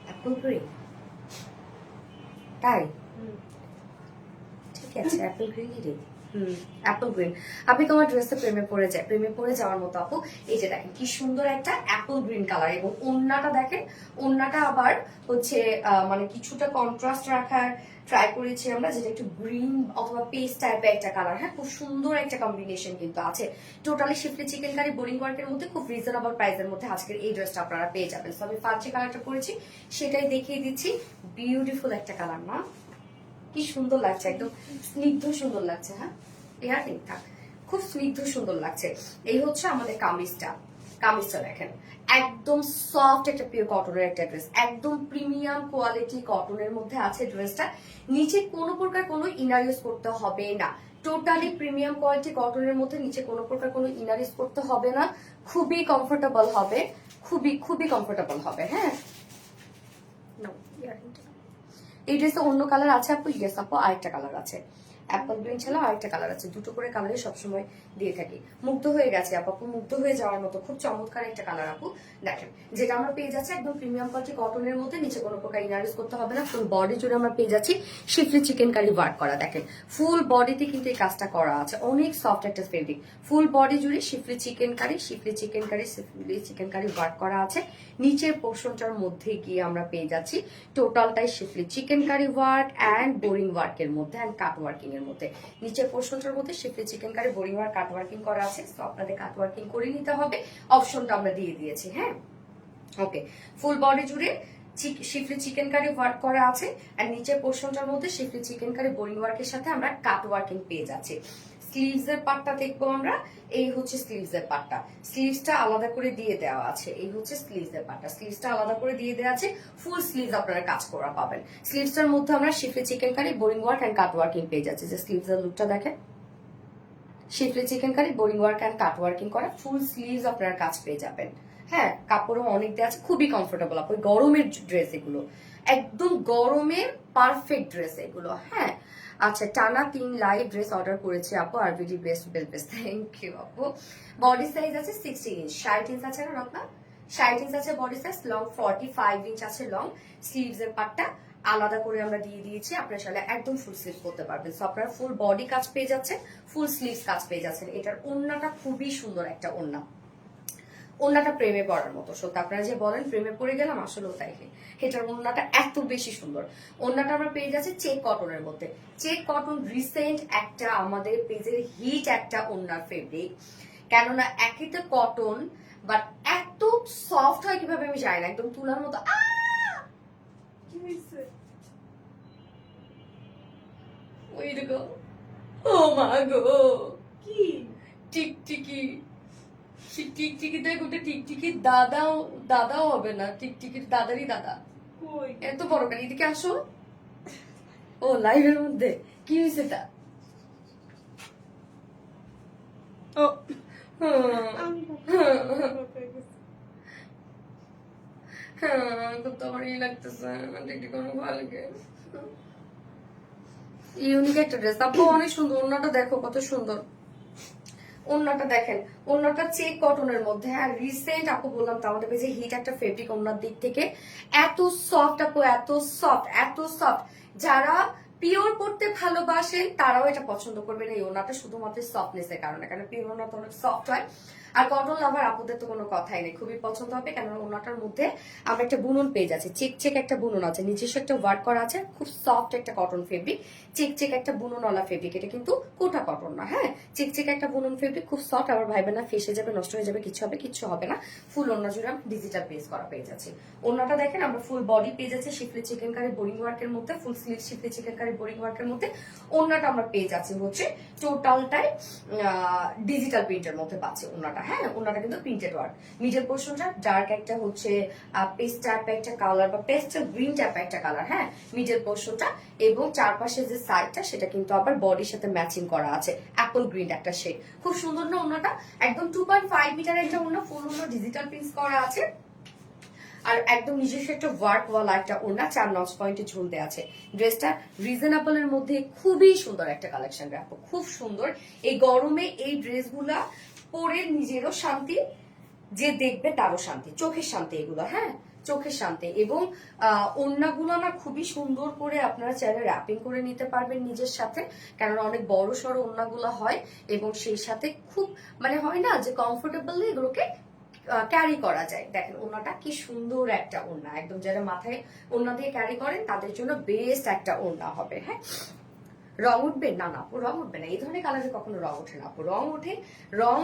অ্যাপল গ্রিন, তাই ঠিক আছে, অ্যাপল গ্রিনই রে। Apple green. আপনি তোমার ড্রেসে প্রেমে পড়ে যায়, প্রেমে পড়ে যাওয়ার মতো আপু। এই যে দেখেন কি সুন্দর একটা অ্যাপল গ্রিন কালার, এবং ওড়নাটা দেখেন, ওড়নাটা আবার হচ্ছে মানে কিছুটা কন্ট্রাস্ট রাখার ট্রাই করেছি আমরা, যেটা একটু গ্রিন অথবা পেস্ট টাইপের একটা কালার। হ্যাঁ, খুব সুন্দর একটা কম্বিনেশন কিন্তু আছে। টোটালি শিফলি চিকেন কারি বোরিং ওয়ার্কের মধ্যে খুব রিজনেবল প্রাইসের মধ্যে আজকের এই ড্রেসটা আপনারা পেয়ে যাবেন। তো আমি ফার্স্ট যে কালারটা পরেছি সেটাই দেখিয়ে দিচ্ছি। বিউটিফুল একটা কালার না, কি সুন্দর লাগছে, একদম স্নিগ্ধ সুন্দর লাগছে। হ্যাঁ, এয়ার ঠিকঠাক, খুব স্নিগ্ধ সুন্দর লাগছে। এই হচ্ছে আমাদের কামিজটা। কামিজটা দেখেন, একদম সফট একটা পিওর কটনের একটা ড্রেস, একদম প্রিমিয়াম কোয়ালিটি কটনের মধ্যে আছে ড্রেসটা। নিচে কোনো প্রকার কোনো ইনার ইউজ করতে হবে না, টোটালি প্রিমিয়াম কোয়ালিটি কটনের মধ্যে নিচে কোনো প্রকার কোনো ইনার ইউজ করতে হবে না। খুবই কমফোর্টেবল হবে, খুবই খুবই কমফোর্টেবল হবে। হ্যাঁ, এই ড্রেসে অন্য কালার আছে আপু? ইয়েস আপু, আরেকটা কালার আছে, অ্যাপল গ্রিন ছাড়া আরেকটা কালার আছে। দুটো করে কালারই সবসময় দিয়ে থাকি। মুগ্ধ হয়ে গেছে আপু, মুগ্ধ হয়ে যাওয়ার মতো খুব চমৎকার একটা কালার আপু। দেখেন, যেটা আমরা পেয়ে যাচ্ছি একদম প্রিমিয়াম কোয়ালিটি কটনের মধ্যে, নিচে কোনো প্রকার ইনার ইউজ করতে হবে না। ফুল বডি জুড়ে আমরা পেয়ে যাচ্ছি শিফলি চিকেন কারি ওয়ার্ক করা। দেখেন ফুল বডিতে কিন্তু এই কাজটা করা আছে, অনেক সফট একটা ফেব্রিক। ফুল বডি জুড়ে শিফলি chicken curry, শিফলি chicken curry, শিফলি chikankari work করা আছে। নিচের পোর্শনটার মধ্যে গিয়ে আমরা পেয়ে যাচ্ছি টোটালটাই schiffli chikankari work and boring ওয়ার্কের মধ্যে অ্যান্ড কাট ওয়ার্কিং এর মধ্যে। নিচের পোর্শনটার মধ্যে শিফলি chikankari boring work cut working করা আছে। তো আপনাদের কাট ওয়ার্কিং করে নিতে হবে, অপশনটা আমরা দিয়ে দিয়েছি। হ্যাঁ, ওকে, ফুল বডি জুড়ে শিফলি চিকেন কারি ওয়ার্ক করা আছে, আর নিচের পোর্শনটার মধ্যে শিফলি চিকেন কারি বোরিং ওয়ার্কের সাথে আমরা কাট ওয়ার্কিং পেয়ে যাচ্ছি। স্লিভস এর পার্টটা দেখবো আমরা। এই হচ্ছে স্লিভস এর পার্টটা, স্লিভসটা আলাদা করে দিয়ে দেওয়া আছে। এই হচ্ছে স্লিভস এর পার্টটা, স্লিভসটা আলাদা করে দিয়ে দেওয়া আছে। ফুল স্লিভস আপনারা কাজ করা পাবেন। স্লিভসটার মধ্যে আমরা schiffli chikankari boring work and cut working পেয়ে যাচ্ছি। যে স্লিভস এর লুকটা দেখেন, schiffli chikankari boring work and cut working করা, ফুল স্লিভস আপনারা কাজ পেয়ে যাবেন। হ্যাঁ, কাপড়ও অনেক দেওয়া আছে, খুবই কমফোর্টেবল আপু। গরমের ড্রেস এগুলো, একদম গরমের পারফেক্ট ড্রেস এগুলো। হ্যাঁ, আচ্ছা, টানা 3 লাইভ ড্রেস অর্ডার করেছি আপু, আরবিডি বেস্ট বেস্ট, থ্যাংক ইউ আপু। বডি সাইজ আছে 60 ইঞ্চ, 60 ইঞ্চ আছে না আপনার? 60 ইঞ্চ আছে বডি সাইজ, লং 45 ইঞ্চ আছে লং। স্লিভস এর পার্টটা আলাদা করে আমরা দিয়ে দিয়েছি, আপনার সাথে একদম ফুল স্লিভ করতে পারবেন। সো আপনারা ফুল বডি কাজ পেয়ে যাচ্ছেন, ফুল স্লিভস কাজ পেয়ে যাচ্ছেন। এটার ওড়নাটা খুবই সুন্দর একটা ওড়না, ওড়নাটা প্রেমে পড়ার মতো। সত্যি আপনারা যে বলেন প্রেমে পড়ে গেলাম, আসলেও তাই। এটার ওড়নাটা এত বেশি সুন্দর। ওড়নাটা আমরা পেয়ে যাচ্ছি চেক কটনের মধ্যে। চেক কটন রিসেন্ট একটা আমাদের পেজের হিট একটা ওড়নার ফেব্রিক, কেননা একই তো কটন, বাট এত সফট হয় কিভাবে আমি জানি না, একদম তুলার মতো। ও মা গো, কি টিকটিকি, টিকটিকি দেখ, ওটা টিকটিকির দাদাও দাদাও হবে না, টিকটিকির দাদারই দাদা। এত বড় কেন? এদিকে আসো। ও লাইভের মধ্যে কি হয়েছে এটা? ও তো তোমার এই লাগতেছে, টিকটিকি অনেক ভালো লাগে। ইউনিক একটা ড্রেস আপু, অনেক সুন্দর। ওড়নাটা দেখো কত সুন্দর, ওড়নাটা দেখেন, ওড়নাটা চেক কটনের মধ্যে। হ্যাঁ, রিসেন্ট আপু বললাম তো আমাদের পেজে হিট একটা ফেব্রিক ওড়নার দিক থেকে। এত সফট আপু, এত সফট, এত সফট। যারা পিওর পড়তে ভালোবাসেন তারাও এটা পছন্দ করবেন এই ওড়নাটা, শুধুমাত্র সফটনেস এর কারণে, কারণ পিওর ওড়না তো অনেক সফট হয়। আর কটন লাভার আপুদের তো কোনো কথাই নেই, খুবই পছন্দ হবে। কেন ওড়নাটার মধ্যে আমরা একটা বুনন পেয়ে যাচ্ছি, চেক চেক একটা বুনন আছে, নিজস্ব একটা ওয়ার্ক করা আছে, খুব সফট একটা কটন ফেব্রিক, চেক চেক একটা বুননওয়ালা ফেব্রিক। এটা কিন্তু কোটা কটন না। হ্যাঁ, চেক চেক একটা বুনন ফেব্রিক, খুব সফট। আবার ভাইবে না ফেসে যাবে, নষ্ট হয়ে যাবে, কিছু হবে কিচ্ছু হবে না। ফুল ওড়না জুড়ে আমরা ডিজিটাল পেজ করা পেয়ে যাচ্ছি। ওড়নাটা দেখেন, আমরা ফুল বডি পেয়ে যাচ্ছি শিফলি চিকেন কারি বোরিং ওয়ার্কের মধ্যে, full sleeve শিফলি chikankari boring ওয়ার্কের মধ্যে। ওড়নাটা আমরা পেয়ে যাচ্ছি হচ্ছে টোটালটাই ডিজিটাল প্রিন্টের মধ্যে পাচ্ছি ওড়নাটা। হ্যাঁ, ওড়নাটা কিন্তু প্রিন্টেড ওয়ার্ক। মিডল পোর্শনটা ডার্ক একটা হচ্ছে পেস্ট টাইপ একটা কালার বা পেস্টেল গ্রিন টাইপ একটা কালার। হ্যাঁ, মিডল পোর্শনটা, এবং চারপাশে যে সাইডটা সেটা কিন্তু আবার বডির সাথে ম্যাচিং করা আছে, অ্যাপল গ্রিন একটা শেড। খুব সুন্দর না ওড়নাটা? একদম 2.5 মিটার একটা ওড়না, ফুল ওড়না ডিজিটাল প্রিন্ট করা আছে, আর একদম নিজস্ব একটা ওয়ার্ক ওয়ালা একটা ওড়না, 4 নচ পয়েন্টে ঝুলতে আছে। ড্রেসটা রিজনেবল এর মধ্যে খুবই সুন্দর একটা কালেকশন রাখবো, খুব সুন্দর। এই গরমে এই ড্রেসগুলা পরে নিজেরও শান্তি, যে দেখবে তারও শান্তি, চোখের শান্তি এগুলো। হ্যাঁ, চোখের শান্তি। এবং ওড়নাগুলো না খুবই সুন্দর করে আপনারা চাইলে র্যাপিং করে নিতে পারবেন নিজের সাথে, কেননা অনেক বড় সড়ো ওড়নাগুলো হয় এবং সেই সাথে খুব মানে হয় না যে কমফোর্টেবলি এগুলোকে ক্যারি করা যায়। দেখেন ওড়নাটা কি সুন্দর একটা ওড়না, একদম যারা মাথায় ওড়না দিয়ে ক্যারি করেন তাদের জন্য বেস্ট একটা ওড়না হবে। হ্যাঁ, রং উঠবে না? না আপু রং উঠবে না, এই ধরনের কালারে কখনো রং ওঠে না আপু। রং ওঠে, রং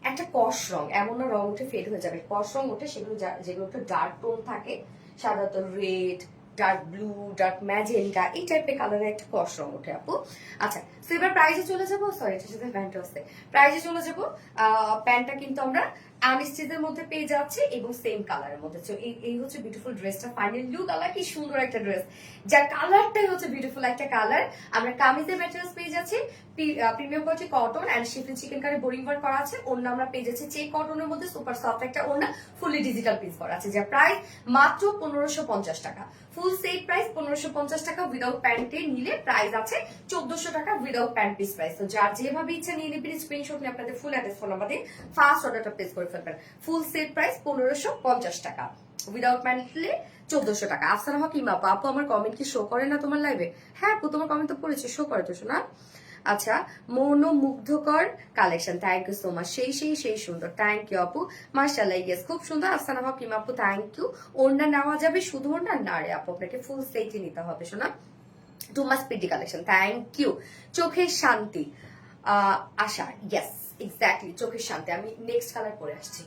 একটা কস রং, এমন না রং উঠে ফেড হয়ে যাবে। কস রং ওঠে সেগুলো যেগুলো একটু ডার্ক টোন থাকে, সাধারণত red, dark blue, dark magenta, এই টাইপের কালারের একটা কস রং ওঠে আপু। আচ্ছা, তো এবার প্রাইজে চলে যাবো। সরি, এটার সাথে প্যান্টটা আসছে। প্রাইজে চলে যাবো। প্যান্টটা কিন্তু আমরা আনস্টিচের মধ্যে পেয়ে যাচ্ছি এবং সেম কালারের মধ্যে। এই হচ্ছে বিউটিফুল ড্রেসটা। ফাইনাল লুক আলা কি সুন্দর একটা ড্রেস, যার কালারটাই হচ্ছে বিউটিফুল একটা কালার। আমরা কামিজের ম্যাটেরিয়ালস পেয়ে যাচ্ছি premium quality cotton and chiffon chikankari boring work করা আছে। ওড়না আমরা পেয়ে যাচ্ছি চেক কটনের মধ্যে সুপার সফট একটা ওড়না, ফুলি ডিজিটাল পিস করা আছে, যার প্রাইস মাত্র 1550 টাকা। ফুল সেট প্রাইস 1550 টাকা। উইদাউট প্যান্টে নিলে প্রাইস আছে 1400 টাকা উইদাউট প্যান্ট পিস প্রাইস। তো যার যেভাবে ইচ্ছা নিয়ে নেবেন, স্ক্রিনশট নিয়ে আপনাদের ফুল অ্যাড্রেস ফোন নাম্বার দিয়ে ফার্স্ট অর্ডারটা প্লেস করে ফেলবেন। ফুল সেট প্রাইস 1550 টাকা, উইদাউট প্যান্ট নিলে 1400 টাকা। আফসানা হক ইমা আপু, আমার কমেন্ট কি শো করে না তোমার লাইভে? হ্যাঁ আপু, তোমার কমেন্ট তো পড়েছে, শো করে তো শোনা। আচ্ছা, মনোমুগ্ধকর collection, thank you so much. সেই সুন্দর, থ্যাংক ইউ আপু। মার্শাল্লাহ, ইয়েস খুব সুন্দর। আফসানা হক ইমা আপু, থ্যাংক ইউ। ওড়না নেওয়া যাবে, শুধু ওড়না না রে আপু, আপনাকে ফুল সেটই নিতে হবে শোনা। টু মাস পিটি কালেকশন, থ্যাংক ইউ। চোখের শান্তি, আশা, ইয়েস এক্স্যাক্টলি চোখের শান্তি। আমি নেক্সট কালার পরে আসছি।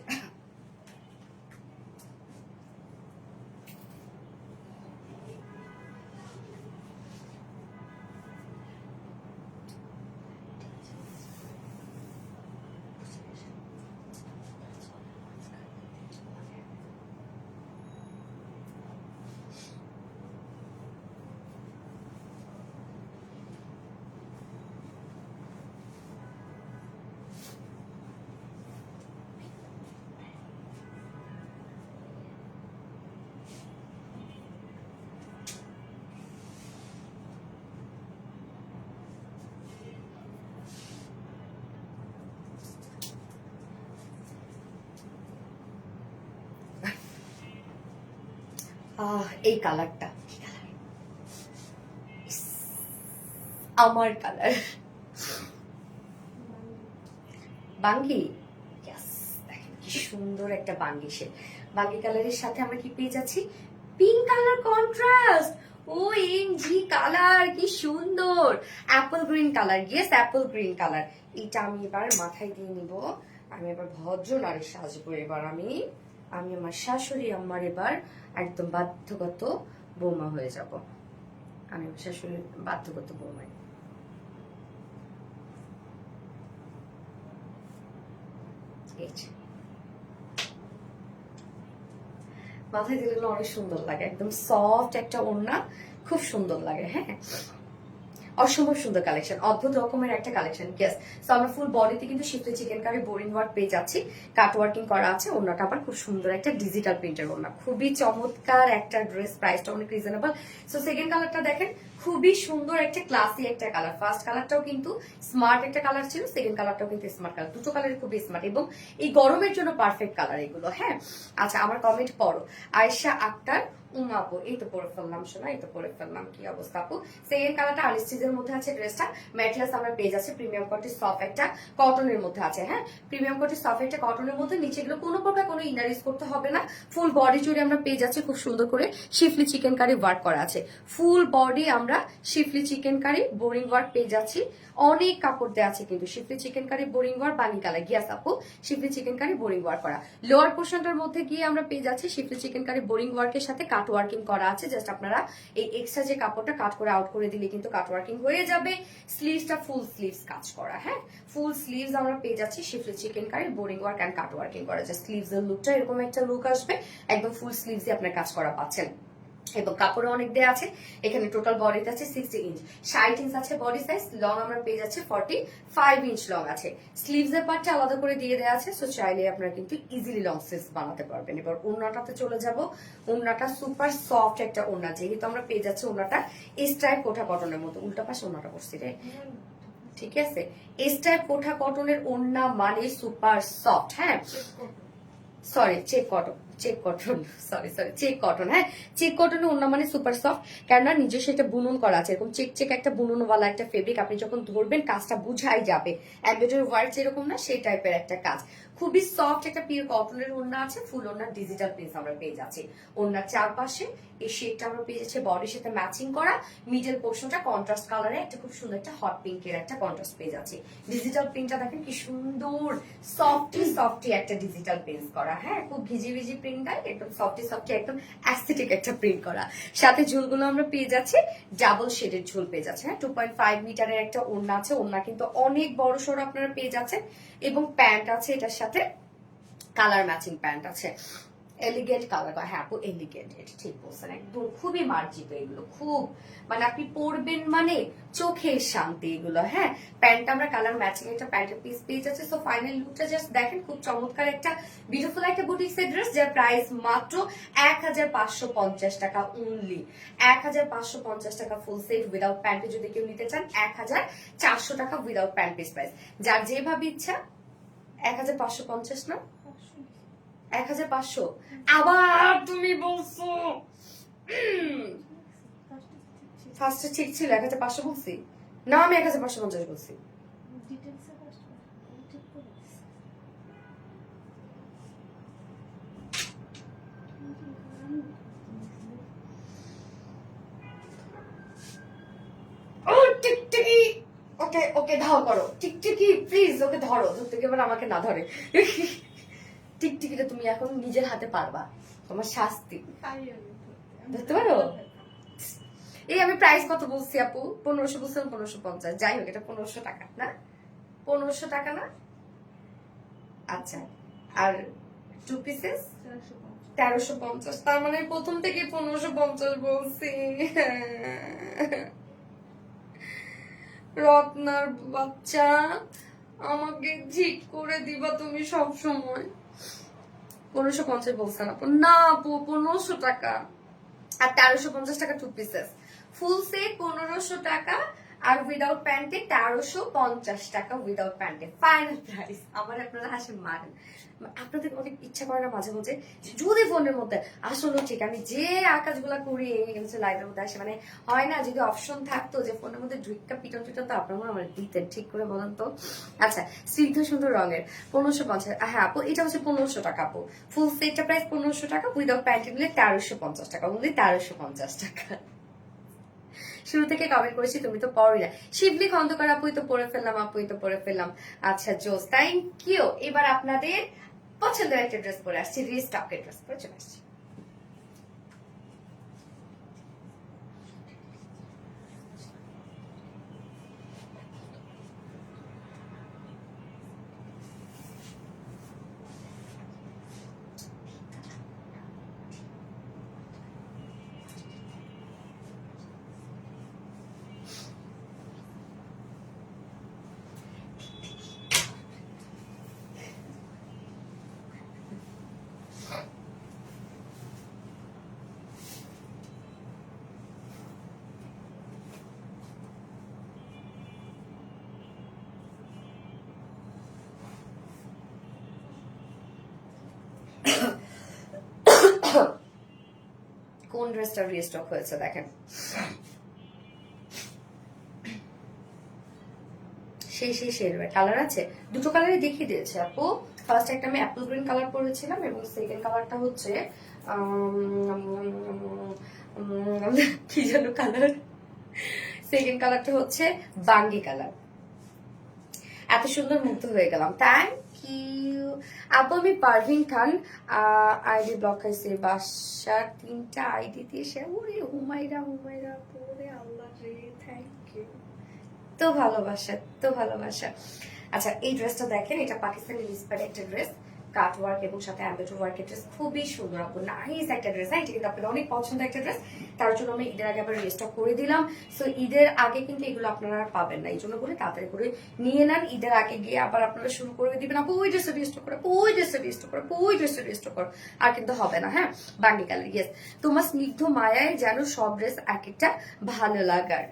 এই কালারটা আমার কালার, বাঙ্গি, দেখেন কি সুন্দর একটা বাঙ্গি শেড। বাঙ্গি কালারের সাথে আমরা কি পেয়ে যাচ্ছি? Pink colour contrast. O M G colour, কি সুন্দর। Apple green colour, yes apple green colour. এটা আমি এবার মাথায় দিয়ে নিব। আমি এবার ভদ্র নারী সাজবো। এবার আমি আমার শাশুড়ি আম্মার এবার একদম বাধ্যগত বৌমা হয়ে যাব। আমি আমার শাশুড়ির বাধ্যগত বৌমাই। মাথায় দিলে অনেক সুন্দর লাগে, একদম সফট একটা ওড়না, খুব সুন্দর লাগে। হ্যাঁ, অসম্ভব সুন্দর কালেকশন, অদ্ভুত রকমের একটা কালেকশন। ইয়েস, সো আমরা ফুল বডিতে কিন্তু শিফটে চিকেন কারি বোরিং ওয়ার্ক পেয়ে যাচ্ছি, কাট ওয়ার্কিং করা আছে। ওড়নাটা আবার খুব সুন্দর একটা ডিজিটাল প্রিন্টের ওড়না, খুবই চমৎকার একটা ড্রেস, প্রাইসটা অনেক রিজনেবল। সো সেকেন্ড কালারটা দেখেন, খুবই সুন্দর একটা ক্লাসি একটা কালার। ফার্স্ট কালারটাও কিন্তু স্মার্ট একটা কালার ছিল, সেকেন্ড কালারটাও কিন্তু স্মার্ট কালার, দুটো কালার খুবই স্মার্ট এবং এই গরমের জন্য পারফেক্ট কালার এগুলো। হ্যাঁ, আচ্ছা আমার কমেন্ট পড়ো। আয়েশা আক্তার উমাপু, এই তো পরে ফেললাম শোনা, এই তো পরে ফেললাম, কি অবস্থা আপু? সেকেন্ড কালারটা আনস্টিচের মধ্যে আছে ড্রেসটা। ম্যাটেরিয়ালস আমরা পেয়ে যাচ্ছি প্রিমিয়াম কোয়ালিটি সফট একটা কটনের মধ্যে আছে। হ্যাঁ, প্রিমিয়াম কোয়ালিটি সফট একটা কটনের মধ্যে, নিচে গুলো কোনো প্রকার কোনো ইনার ইউজ করতে হবে না। ফুল বডি জুড়ে আমরা পেয়ে যাচ্ছি খুব সুন্দর করে শিফলি চিকেন কারি ওয়ার্ক করা আছে। ফুল বডি আমরা schiffli chikankari boring work পেয়ে যাচ্ছি। অনেক কাপড় দেওয়া আছে কিন্তু শিফলি চিকেন কারি বোরিং ওয়ার্ক বানি কালার, গিয়াস আপু শিফলি চিকেন কারি বোরিং ওয়ার্ক করা। লোয়ার পোর্শনটার মধ্যে গিয়ে আমরা পেয়ে যাচ্ছি শিফলি চিকেন কারি বোরিং ওয়ার্কের সাথে কাট ওয়ার্কিং করা আছে। জাস্ট আপনারা এই এক্সট্রা যে কাপড়টা কাট করে আউট করে দিলে কিন্তু কাট ওয়ার্কিং হয়ে যাবে। স্লিভসটা ফুল স্লিভস কাজ করা। হ্যাঁ, ফুল স্লিভস আমরা পেয়ে যাচ্ছি schiffli chikankari boring work and cut working করা। জাস্ট স্লিভস এর লুকটা এরকম একটা লুক আসবে, একদম ফুল স্লিভসে আপনার কাজ করা পাচ্ছেন এবং কাপড়ে অনেক দেয়া আছে। এখানে টোটাল বডিতে আছে 60 ইঞ্চ, 60 ইঞ্চ আছে বডি সাইজ। লং আমরা পেয়ে যাচ্ছি 45 ইঞ্চ লং আছে। স্লিভস এর পার্টটা আলাদা করে দিয়ে দেওয়া আছে, সো চাইলে আপনারা কিন্তু ইজিলি লং স্লিভস বানাতে পারবেন। এবার ওড়নাটাতে চলে যাব। ওড়নাটা সুপার সফট একটা ওড়না, যেহেতু আমরা পেয়ে যাচ্ছি ওড়নাটা স্ট্রাইপ কোঠা কটনের মতো। উল্টা পাশে ওড়নাটা করছি রে, ঠিক আছে। স্ট্রাইপ কোঠা কটনের ওড়না মানে সুপার সফট। হ্যাঁ, sorry check cotton, check cotton, sorry check cotton. হ্যাঁ, চেক কটনে ওড়না মানে সুপার সফট, কেননা নিজস্ব একটা বুনন করা আছে, এরকম চেক একটা বুননওয়ালা একটা ফেব্রিক। আপনি যখন ধরবেন কাজটা বুঝাই যাবে, এমব্রয়ডারি ওয়ার্ক যেরকম না সেই টাইপের একটা কাজ। খুবই সফট একটা পিওর কটনের ওড়না আছে, ফুল ওড়নার ডিজিটাল প্রিন্ট আমরা পেয়ে যাচ্ছি। ওড়নার চারপাশে এই শেডটা আমরা পেয়ে যাচ্ছি বডির সাথে ম্যাচিং করা, মিডল পোর্শনটা কন্ট্রাস্ট কালারে একটা খুব সুন্দর একটা হট পিঙ্কের একটা কন্ট্রাস্ট পেয়ে যাচ্ছি। ডিজিটাল প্রিন্টটা দেখেন কি সুন্দর, সফটি একটা ডিজিটাল প্রিন্ট করা। হ্যাঁ, খুব ভিজি প্রিন্ট নাই, একদম সফটি একদম অ্যাস্থেটিক একটা প্রিন্ট করা। সাথে ঝুলগুলো আমরা পেয়ে যাচ্ছি ডাবল শেডের ঝুল পেয়ে যাচ্ছে। হ্যাঁ, 2.5 মিটারের একটা ওড়না আছে, ওড়না কিন্তু অনেক বড় সড়ো আপনারা পেয়ে যাচ্ছেন, এবং প্যান্ট আছে এটার সাথে, কালার ম্যাচিং প্যান্ট আছে, এলিগেন্ট কালার। হ্যাঁ আপু এলিগেন্ট, এটা ঠিক বলছেন, একদম খুবই মার্জিত এগুলো, খুব মানে আপনি পরবেন মানে চোখের শান্তি এগুলো। হ্যাঁ, প্যান্টটা আমরা কালার ম্যাচিং একটা প্যান্টের পিস পেয়ে যাচ্ছে। সো ফাইনাল লুকটা জাস্ট দেখেন, খুব চমৎকার একটা বিউটিফুল একটা বুটিক্সের ড্রেস, যার প্রাইস মাত্র 1550 টাকা অনলি। 1550 টাকা ফুল সেট উইদাউট প্যান্টে যদি কেউ নিতে চান, 1400 টাকা উইদাউট প্যান্ট পিস প্রাইস। যার যেভাবে ইচ্ছা 1550 না 1500, আবার তুমি বলছো ফার্স্টে ঠিক ছিল 1500 বলছি না, আমি 1550 বলছি। ও টিকটিকি, ওকে ধাও করো টিকটিকি, প্লিজ ওকে ধরো, ধরতে গিয়ে এবার আমাকে না ধরে। টিকটিকিটা তুমি এখন নিজের হাতে পারবা, তোমার শাস্তি। ধরতে পারো? এই আমি প্রাইস কত বলছি আপু? 1500 বলছেন, 1550, যাই হোক এটা 1500 টাকা না, 1500 টাকা না। আচ্ছা, আর 2 পিসেস 1350, তার মানে প্রথম থেকে 1550 বলছি। রত্নার বাচ্চা, আমাকে ঠিক করে দিবা তুমি সব সময়। 1550 বলছেন আপু? না আপু 1500 টাকা, আর 1350 টাকা 2 পিসেস। ফুল সেট 1500 টাকা, আর উইদাউট প্যান্টে 1350 টাকা উইদাউট প্যান্টে ফাইনাল প্রাইস। আমার আপনারা হাসি মারেন, আপনাদের অনেক ইচ্ছা করে না মাঝে মাঝে যদি ফোনের মধ্যে, আসলে ঠিক আমি যে কাজগুলা করি লাইভের মধ্যে আসে, মানে হয় না যদি অপশন থাকতো যে ফোনের মধ্যে ঢুইকা পিটন তো আপনারা আমার দিতেন, ঠিক করে বলেন তো। আচ্ছা, স্নিগ্ধ সুন্দর রঙের 1550। হ্যাঁ আপু এটা হচ্ছে 1500 টাকা আপু, ফুল সেটটা প্রাইস 1500 টাকা, উইদাউট প্যান্টে নিলে 1350 টাকা, বলি 1350 টাকা। শুরু থেকে কমেন্ট করেছি তুমি তো পড়োই না। শিবলি খন্দকার আপুই তো পড়ে ফেললাম, আপুই তো পড়ে ফেললাম। আচ্ছা জোস, থ্যাংক ইউ। এবার আপনাদের পছন্দের একটা ড্রেস পরে আসছি, রিস্টকের ড্রেস পরে চলে আসছি। কোন ড্রেসটা রিস্টক হয়েছে দেখেন, সেই কালার আছে, দুটো কালারই দেখিয়ে দিয়েছে আপু। ফার্স্ট একটা আমি অ্যাপল গ্রিন কালার পরেছিলাম, এবং সেকেন্ড কালারটা হচ্ছে কি যেন কালার, সেকেন্ড কালারটা হচ্ছে বাঙ্গি কালার। এত সুন্দর মুগ্ধ হয়ে গেলাম, থ্যাংক ইউ আপু। আমি পারভিন খান, আইডি ব্লক খাইছে, বাসার 3টা আইডি দিয়ে সে, ওরে হুমায়রা পরে আল্লাহ রে, থ্যাংক ইউ, তো ভালোবাসা। আচ্ছা, এই ড্রেসটা দেখেন, এটা পাকিস্তানি ইন্সপায়ার্ড একটা ড্রেস, কাট ওয়ার্ক এবং সাথে এমব্রয়ডারি ওয়ার্কের ড্রেস, খুবই সুন্দর আপু, নাইস একটা ড্রেস। হ্যাঁ, এটা কিন্তু আপনাদের অনেক পছন্দের একটা ড্রেস, তার জন্য আমি ঈদের আগে আবার রিস্টক করে দিলাম। সো ঈদের আগে কিন্তু এগুলো আপনারা আর পাবেন না, এই জন্য করে তাড়াতাড়ি করে নিয়ে নেন, ঈদের আগে গিয়ে আবার আপনারা শুরু করে দিবেন আপু ওই ড্রেসটা রিস্টক করে, ওই ড্রেসটা রিস্টক করে, আর কিন্তু হবে না। হ্যাঁ, বাঙ্গি কালার, ইয়েস। তোমার স্নিগ্ধ মায়ায় যেন সব ড্রেস এক একটা ভালো লাগার,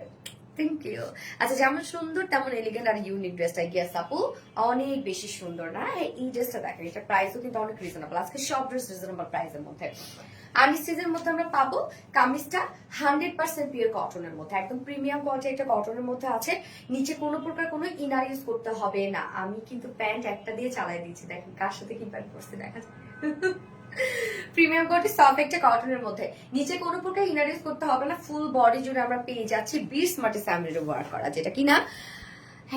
থ্যাংক ইউ। আচ্ছা, যেমন সুন্দর তেমন এলিগেন্ট আর ইউনিক ড্রেসটা গিয়াস আপু অনেক বেশি সুন্দর না? এই ড্রেসটা দেখেন, এটা প্রাইসও কিন্তু অনেক রিজনেবল। আজকে সব ড্রেস রিজনেবল প্রাইসের মধ্যে। আনস্টিচের মধ্যে আমরা পাবো কামিজটা 100% পিওর কটনের মধ্যে, একদম প্রিমিয়াম কোয়ালিটি একটা কটনের মধ্যে আছে। নিচে কোনো প্রকার কোনো ইনার ইউজ করতে হবে না। আমি কিন্তু প্যান্ট একটা দিয়ে চালাই দিচ্ছি, দেখেন কার সাথে কি প্যান্ট পরছি দেখা যায়। প্রিমিয়াম কোয়ালিটি সফট একটা কটনের মধ্যে, নিচে কোনো প্রকার ইনার ইউজ করতে হবে না। ফুল বডি জুড়ে আমরা পেয়ে যাচ্ছি বিস মাটি এমব্রয়ডারি ওয়ার্ক করা, যেটা কিনা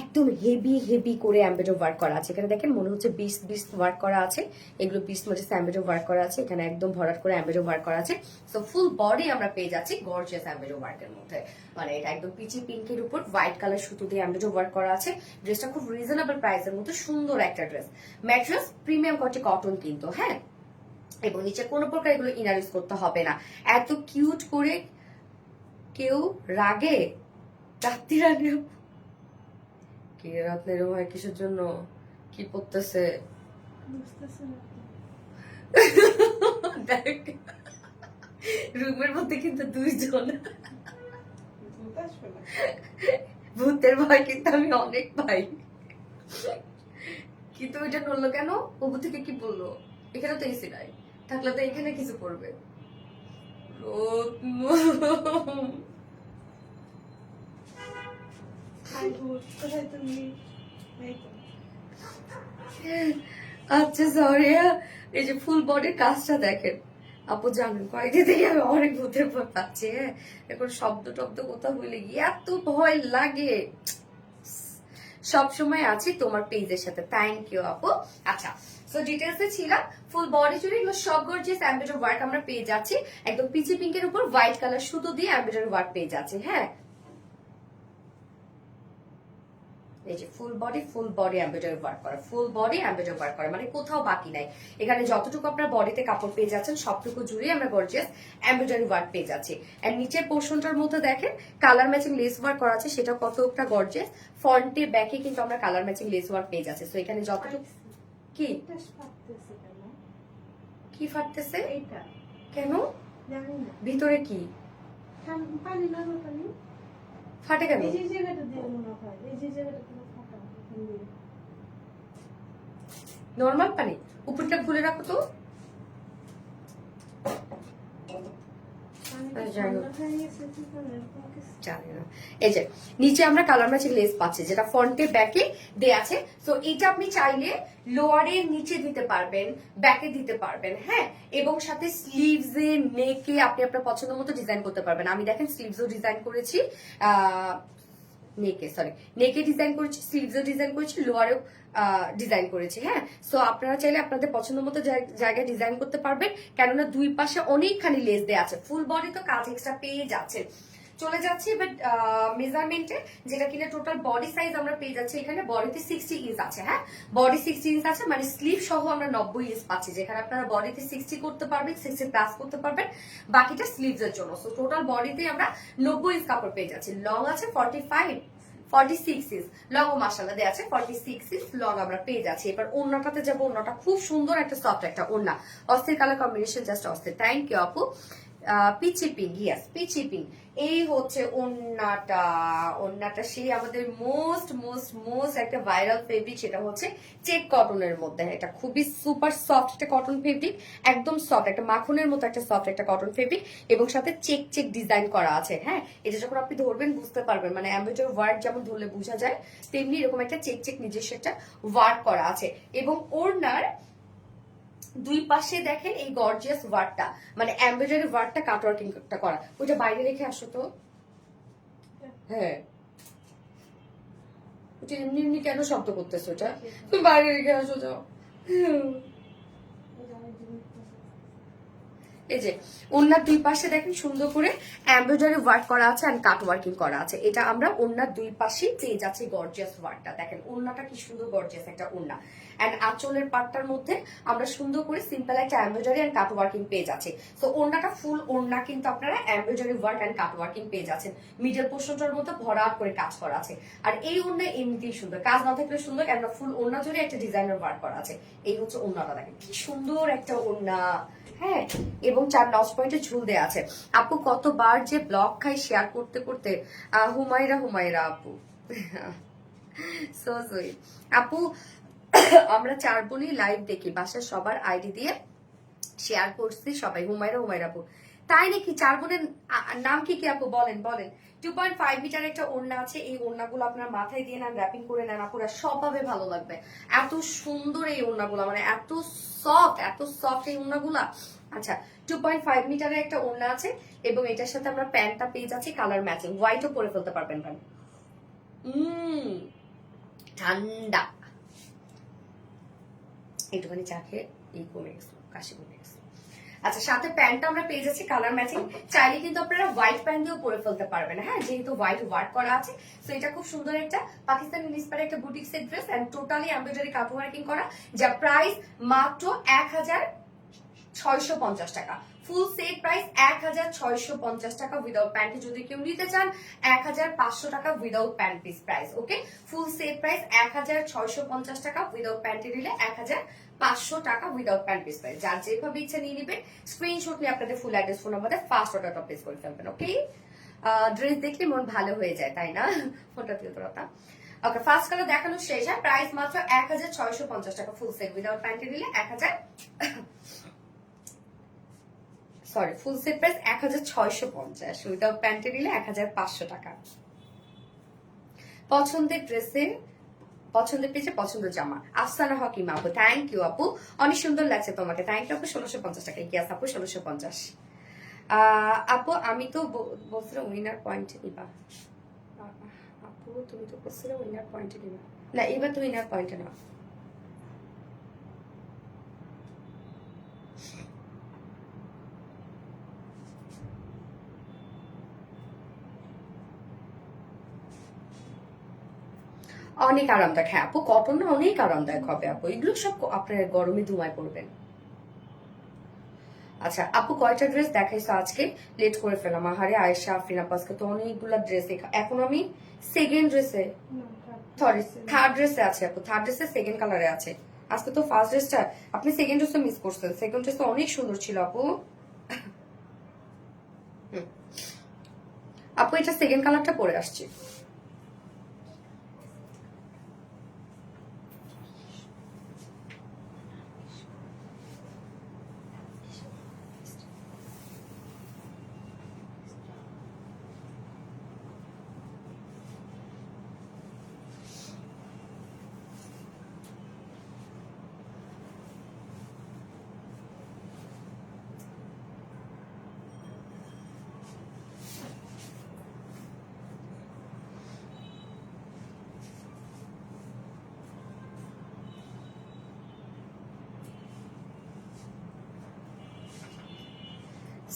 একদম হেভি হেভি করে এমব্রয়ডারি ওয়ার্ক করা আছে। এখানে দেখেন মনে হচ্ছে 20 ওয়ার্ক করা আছে, এগুলো 20 মাটি এমব্রয়ডারি ওয়ার্ক করা আছে। এখানে একদম ভরাট করে এমব্রয়ডারি ওয়ার্ক করা আছে। সো ফুল বডি আমরা পেয়ে যাচ্ছি গর্জিয়াস এমব্রয়ডারি ওয়ার্কের মধ্যে। মানে এটা একদম পিচি পিঙ্কের উপর হোয়াইট কালার সুতো দিয়ে এমব্রয়ডারি ওয়ার্ক করা আছে। ড্রেসটা খুব রিজনেবল প্রাইসের মধ্যে সুন্দর একটা dress. Mattress premium quality cotton কিন্তু, হ্যাঁ। এবং নিচে কোনো প্রকার এগুলো ইনার ইউজ করতে হবে না। এত কিউট করে কেউ রাগে রাত্রি রাগে কে রাত্রে হয় কিসের জন্য, কি পড়তেছে দেখ, রুমের মধ্যে কিন্তু দুইজন, ভূতের ভয় কিন্তু আমি অনেক পাই। কিন্তু এটা নড়লো কেন? ওপর থেকে কি বললো? এখানে তো এসি নাই, থাকলে তো এখানে কিছু করবে। আচ্ছা সরি, এই যে ফুল বডির কাজটা দেখেন আপু, জানেন কয়েকদিন থেকে আমি অনেক ভূতের ভয় পাচ্ছি। হ্যাঁ, এখন শব্দ টব্দ কোথাও হইলে এত ভয় লাগে। সবসময় আছি তোমার পেজের সাথে, থ্যাংক ইউ আপু। আচ্ছা, সো ডিটেলসে ছিলাম। ফুল বডি জুড়ে এগুলো সব গর্জিয়াস এমব্রয়ডারি ওয়ার্ক আমরা পেয়ে যাচ্ছি, একদম পিচি পিঙ্কের উপর হোয়াইট কালার সুতো দিয়ে এমব্রয়ডারি ওয়ার্ক পেয়ে যাচ্ছি। হ্যাঁ, এই যে ফুল বডি এমব্রয়ডারি ওয়ার্ক করা, ফুল বডি এমব্রয়ডারি ওয়ার্ক করা, মানে কোথাও বাকি নাই। এখানে যতটুকু আপনার বডিতে কাপড় পেয়ে যাচ্ছেন সবটুকু জুড়ে আমরা গর্জিয়াস এমব্রয়ডারি ওয়ার্ক পেয়ে যাচ্ছি। এন্ড নিচের পোর্শনটার মধ্যে দেখেন কালার ম্যাচিং লেস ওয়ার্ক করা আছে, সেটা কতটা গর্জিয়াস। ফ্রন্টে ব্যাকে কিন্তু আমরা কালার ম্যাচিং লেস ওয়ার্ক পেয়ে যাচ্ছি। সো এখানে যতটুকু কি কি ফাটতেছে এইটা কেন? জানি না ভিতরে কি পানি না পানি ফাটে কেন? এই যে জায়গাটা দিয়ে মনে হয়, এই যে জায়গাটা পুরো ফাটা এখান দিয়ে। নরমাল পানি, উপরটা খুলে রাখো তো। এই যে নিচে আমরা কালার ম্যাচিং লেস পাচ্ছি, যেটা ফ্রন্টে ব্যাকে দেয়া আছে। তো এটা আপনি চাইলে লোয়ারে নিচে দিতে পারবেন, ব্যাকে দিতে পারবেন, হ্যাঁ। এবং সাথে স্লিভসে নেকে আপনি আপনার পছন্দ মতো ডিজাইন করতে পারবেন। আমি দেখেন স্লিভসও ডিজাইন করেছি, নেকে ডিজাইন করেছি, স্লিভসও ডিজাইন করেছি, লোয়ারেও ডিজাইন করেছি, হ্যাঁ। সো আপনারা চাইলে আপনাদের পছন্দ মতো জায়গায় ডিজাইন করতে পারবেন, কেননা দুই পাশে অনেকখানি লেস দেওয়া আছে। ফুল বডি তো কাজ এক্সট্রা পেয়ে যাচ্ছে। চলে যাচ্ছি এবার মেজারমেন্টে, যেটা কিনা টোটাল বডি সাইজ আমরা পেয়ে যাচ্ছি। এখানে বডিতে 60 ইঞ্চ আছে, হ্যাঁ, বডি 60 ইঞ্চ আছে, মানে স্লিভ সহ আমরা 90 ইঞ্চ পাচ্ছি, যেখানে আপনারা বডিতে 60 করতে পারবেন, 60 প্লাস করতে পারবেন, বাকিটা স্লিভস এর জন্য। সো টোটাল বডিতে আমরা 90 ইঞ্চ কাপড় পেয়ে যাচ্ছি। লং আছে 46 ইঞ্চ লং, ও মাশাআল্লাহ দেয়া আছে 46 ইঞ্চ লং আমরা পেয়ে যাচ্ছি। এবার ওড়নাটাতে যাবো, ওড়নাটা খুব সুন্দর একটা সফট একটা ওড়না, অস্থির কালার কম্বিনেশন, জাস্ট অস্থির। থ্যাংক ইউ আপু। Peachy pink, yes peachy pink, এই হচ্ছে ওড়নাটা। ওড়নাটা সেই আমাদের মোস্ট একটা ভাইরাল ফেব্রিক, সেটা হচ্ছে চেক কটনের মধ্যে। এটা খুবই সুপার সফট একটা কটন ফেব্রিক, একদম সফট একটা মাখনের মতো একটা সফট একটা কটন ফেব্রিক, এবং সাথে চেক ডিজাইন করা আছে, হ্যাঁ। এটা যখন আপনি ধরবেন বুঝতে পারবেন, মানে এমব্রয়ডারি ওয়ার্ক যেমন ধরলে বোঝা যায়, তেমনি এরকম একটা চেক নিজস্ব একটা ওয়ার্ক করা আছে। এবং ওড়নার দুই পাশে দেখেন এই গর্জিয়াস ওয়ার্কটা, মানে এমব্রয়ডারি ওয়ার্কটা কাটওয়ার্কিংটা করা। ওইটা বাইরে রেখে আসো তো। হ্যাঁ, ওটা এমনি এমনি কেন শব্দ করতেছো? ওটা তুমি বাইরে রেখে আসো, যাও। এই যে ওড়নার দুই পাশে দেখেন সুন্দর করে এমব্রয়ডারি ওয়ার্ক করা আছে আর কাট ওয়ার্কিং করা আছে। এটা আমরা ওড়নার দুই পাশে পেয়ে যাচ্ছি গর্জিয়াস ওয়ার্কটা। দেখেন ওড়নাটা কি সুন্দর গর্জিয়াস একটা ওড়না। এন্ড আঁচলের পাটটার মধ্যে আমরা সুন্দর করে সিম্পল একটা এমব্রয়ডারি এন্ড কাট ওয়ার্কিং পেয়ে যাচ্ছি। তো ওড়নাটা ফুল ওড়না কিন্তু আপনারা embroidery work and cut working পেয়ে যাচ্ছেন। মিডল পোর্শনটার মধ্যে ভরাট করে কাজ করা আছে। আর এই ওড়না এমনিতেই সুন্দর, কাজ না থাকলে সুন্দর, কেননা ফুল ওড়না জুড়ে একটা ডিজাইনার ওয়ার্ক করা আছে। এই হচ্ছে ওড়নাটা, দেখেন কি সুন্দর একটা ওড়না। হ্যাঁ, এবং 4 নচ পয়েন্টে ঝুল দেওয়া আছে। আপু কতবার যে ব্লগ খাই শেয়ার করতে করতে। হুমায়রা আপু সো সুইট আপু। আমরা 4 বোনই লাইভ দেখি, বাসার সবার আইডি দিয়ে শেয়ার করছি সবাই। হুমায়রা আপু, তাই নাকি? 4 বোনের নাম কি কি আপু? বলেন বলেন। 2.5 মিটার একটা ওড়না আছে, এই ওড়নাগুলো আপনার মাথায় দিয়ে নেন, র্যাপিং করে নেন আপুরা, সবভাবে ভালো লাগবে। এত সুন্দর এই ওড়নাগুলো, মানে এত সফট এই ওড়নাগুলা। আচ্ছা, 2.5 মিটারের একটা ওড়না আছে এবং এটার সাথে আমরা প্যান্টটা পেয়ে যাচ্ছি কালার ম্যাচিং, হোয়াইটও পরে ফেলতে পারবেন প্যান্ট। ঠান্ডা। একটুখানি চা খেয়ে এই কমে গেছে, কাশি কমে গেছে। আচ্ছা, সাথে প্যান্টটা আমরা পেয়ে যাচ্ছি কালার ম্যাচিং। চাইলে কিন্তু আপনারা হোয়াইট প্যান্ট দিয়েও পরে ফেলতে পারবেন, হ্যাঁ, যেহেতু হোয়াইট ওয়ার্ক করা আছে। তো এটা খুব সুন্দর একটা পাকিস্তানি ইন্সপায়ার্ড একটা বুটিক্সের dress and totally embroidery cut working করা, যা প্রাইস মাত্র 1650 টাকা। ফুল সেট প্রাইস 1650 টাকা উইদাউট প্যান্ট। যদি কেউ নিতে চান 1500 টাকা উইদাউট প্যান্ট পিস প্রাইস। ওকে, ফুল সেট প্রাইস 1650 টাকা, উইদাউট প্যান্টে নিলে 1500 টাকা উইদাউট প্যান্ট পিস প্রাইস। যার যেভাবে ইচ্ছা নিয়ে নেবেন, স্ক্রিনশট নিয়ে আপনাদের ফুল অ্যাড্রেস ফোন নাম্বারে ফার্স্ট অর্ডারটা প্লেস করে ফেলবেন। ওকে, ড্রেস দেখলে মন ভালো হয়ে যায়, তাই না? ফোনটা দিয়ে তোরা। ওকে, ফার্স্ট কালার দেখানো শেষ। হ্যাঁ, প্রাইস মাত্র 1650 টাকা ফুল সেট, উইদাউট প্যান্টে নিলে ফুল সেট প্রাইস 1650, উইদাউট প্যান্টে নিলে 1500 টাকা। পছন্দের ড্রেসে, পছন্দের পেজে পছন্দের জামা। আফসানা হকিম আপু, থ্যাংক ইউ আপু, অনেক সুন্দর লাগছে তোমাকে, থ্যাংক ইউ আপু। 1650 টাকা। ইয়াস আপু, 1650। আপু আমি তো বলছিলাম উইনার পয়েন্ট নিবা। আপু তুমি তো বলছিলে উইনার পয়েন্ট নিবা না, এবার তো উইনার পয়েন্টে না। অনেক আরামদায়ক। হ্যাঁ আপু, কটন না অনেক আরামদায়ক হবে আপু, এগুলো সব আপনার গরমে ধুমায় পড়বেন। আচ্ছা আপু, কয়টা ড্রেস দেখাইছো আজকে? লেট করে ফেলাম। আহারে আয়েশা, আফরিন আপু, আজকে তো অনেকগুলা ড্রেস। এখন আমি সেকেন্ড ড্রেসে, সরি থার্ড ড্রেসে আছে আপু, থার্ড ড্রেসে সেকেন্ড কালারে আছে। আজকে তো ফার্স্ট ড্রেসটা আপনি সেকেন্ড ড্রেসটা মিস করছেন। সেকেন্ড ড্রেসটা অনেক সুন্দর ছিল আপু। আপু এটা সেকেন্ড কালারটা পরে আসছে।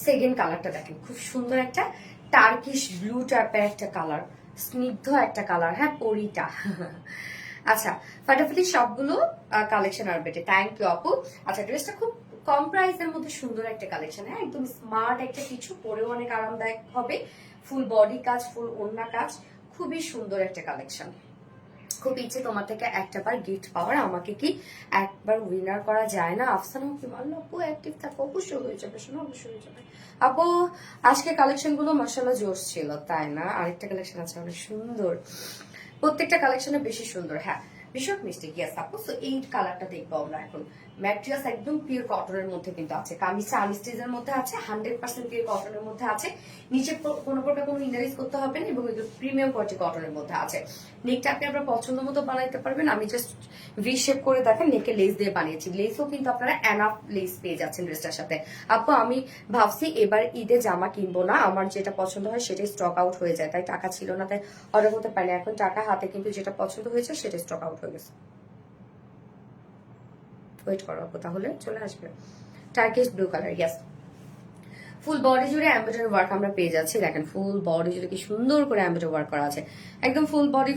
সেকেন্ড কালারটা দেখেন, খুব সুন্দর একটা টার্কিশ ব্লু টাইপের একটা কালার, স্নিগ্ধ একটা কালার। হ্যাঁ, পরিটা। আচ্ছা, ফাটাফাটি সবগুলো কালেকশন আর বেটে, থ্যাংক ইউ আপু। আচ্ছা, ড্রেসটা খুব কম প্রাইসের মধ্যে সুন্দর একটা কালেকশন। হ্যাঁ, একদম স্মার্ট একটা কিছু, পরেও অনেক আরামদায়ক হবে। ফুল বডি কাজ, ফুল ওড়না কাজ, খুবই সুন্দর একটা কালেকশন। খুব ইচ্ছে তোমার থেকে একটা বার গিফট পাওয়ার। আমাকে কি একবার উইনার করা যায় না? আফসানা কি বললো? আপু অ্যাক্টিভ থাকো, অবশ্যই হয়ে যাবে, শোনো, অবশ্যই হয়ে যাবে আপু। আজকে কালেকশন গুলো মাশাআল্লাহ জোশ ছিল, তাই না? আরেকটা কালেকশন আছে অনেক সুন্দর, প্রত্যেকটা কালেকশনে বেশি সুন্দর। হ্যাঁ, ভীষণ মিষ্টি। ইয়াস আপু, তো এই কালারটা দেখবো আমরা এখন। ম্যাটেরিয়ালস একদম পিওর কটনের মধ্যে কিন্তু আছে, কামিজটা আনস্টিচের মধ্যে আছে, 100% পিওর কটনের মধ্যে আছে। নিচে কোনো প্রকার কোনো ইনারিজ করতে হবে না এবং এগুলো প্রিমিয়াম কোয়ালিটি কটনের মধ্যে আছে। নেকটা আপনি আপনার পছন্দ মতো বানাইতে পারবেন। আমি জাস্ট ভি শেপ করে দেখেন, নেকে লেস দিয়ে বানিয়েছি। লেসও কিন্তু আপনারা এনাফ লেস পেয়ে যাচ্ছেন ড্রেসটার সাথে। আপু আমি ভাবছি এবার ঈদে জামা কিনবো না, আমার যেটা পছন্দ হয় সেটাই স্টক আউট হয়ে যায়, তাই টাকা ছিল না, তাই অর্ডার করতে পারি না। এখন টাকা হাতে, কিন্তু যেটা পছন্দ হয়েছে সেটা স্টক আউট হয়ে গেছে। ওয়েট করো আপু, তাহলে চলে আসবে। Turkish blue colour, yes. Full body জুড়ে এমব্রয়ডারি ওয়ার্ক আমরা পেয়ে যাচ্ছি। দেখেন ফুল বডি জুড়ে কি সুন্দর করে এমব্রয়ডারি ওয়ার্ক করা আছে, একদম full body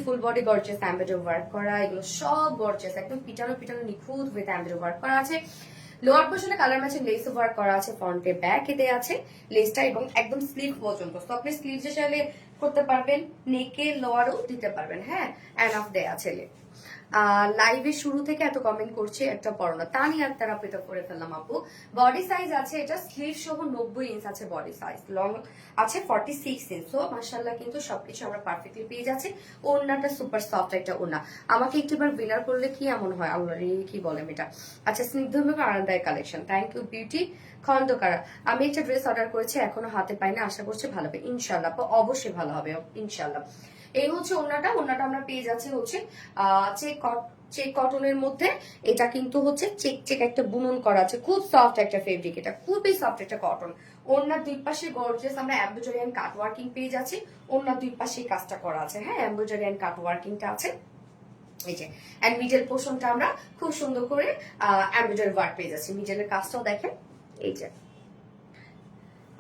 gorgeous embroidery work করা। এগুলো সব গর্জিয়াস, একদম পিটানো নিখুঁত উইথ এমব্রয়ডারি ওয়ার্ক করা আছে। লোয়ার পোর্শনে কালার ম্যাচিং লেস ওয়ার্ক করা আছে, ফ্রন্টে ব্যাকে দেয়া আছে লেসটা এবং একদম স্লিভ পর্যন্ত। তো আপনি স্লিভ চাইলে করতে পারবেন, নেকে লোয়ারও দিতে পারবেন। হ্যাঁ, এনাফ দেয়া আছে। লাইভে শুরু থেকে এত কমেন্ট করছে একটা পড়ো না, তানি আক্তার আপু এটা করে ফেললাম আপু। বডি সাইজ আছে এটা স্লিভ সহ 90 ইঞ্চ আছে বডি সাইজ, লং আছে 46 ইঞ্চ। সো মাশাআল্লাহ কিন্তু সবকিছু আমরা পারফেক্টলি পেয়ে যাচ্ছি। ওড়নাটা সুপার সফট একটা ওড়না। আমাকে একটিবার উইনার করলে কি এমন হয় আল্লাহ রে, কি বলেন এটা। আচ্ছা, স্নিগ্ধ এবং আরামদায়ক কালেকশন, থ্যাংক ইউ বিউটি খন্দকারা। আমি একটা ড্রেস অর্ডার করেছি, এখনো হাতে পাইনি, আশা করছি ভালো হবে ইনশাআল্লাহ আপু, অবশ্যই ভালো হবে ইনশাআল্লাহ। এই হচ্ছে ওড়নাটা, ওড়নাটা আমরা পেয়ে যাচ্ছি হচ্ছে চেক কটনের মধ্যে। এটা কিন্তু হচ্ছে চেক চেক একটা বুনন করা আছে, খুব সফট একটা ফেব্রিক, এটা খুবই সফট একটা কটন। ওড়নার দুই পাশে গর্জিয়াস আমরা এমব্রয়ডারি এন্ড কাট ওয়ার্কিং পেয়ে যাচ্ছি। ওড়নার দুই পাশে কাজটা করা আছে, হ্যাঁ এমব্রয়ডারি এন্ড কাট ওয়ার্কিংটা আছে এই যে। এন্ড মিডল পোর্শনটা আমরা খুব সুন্দর করে এমব্রয়ডারি ওয়ার্ক পেয়ে যাচ্ছি। মিডলের কাজটাও দেখেন এই যে।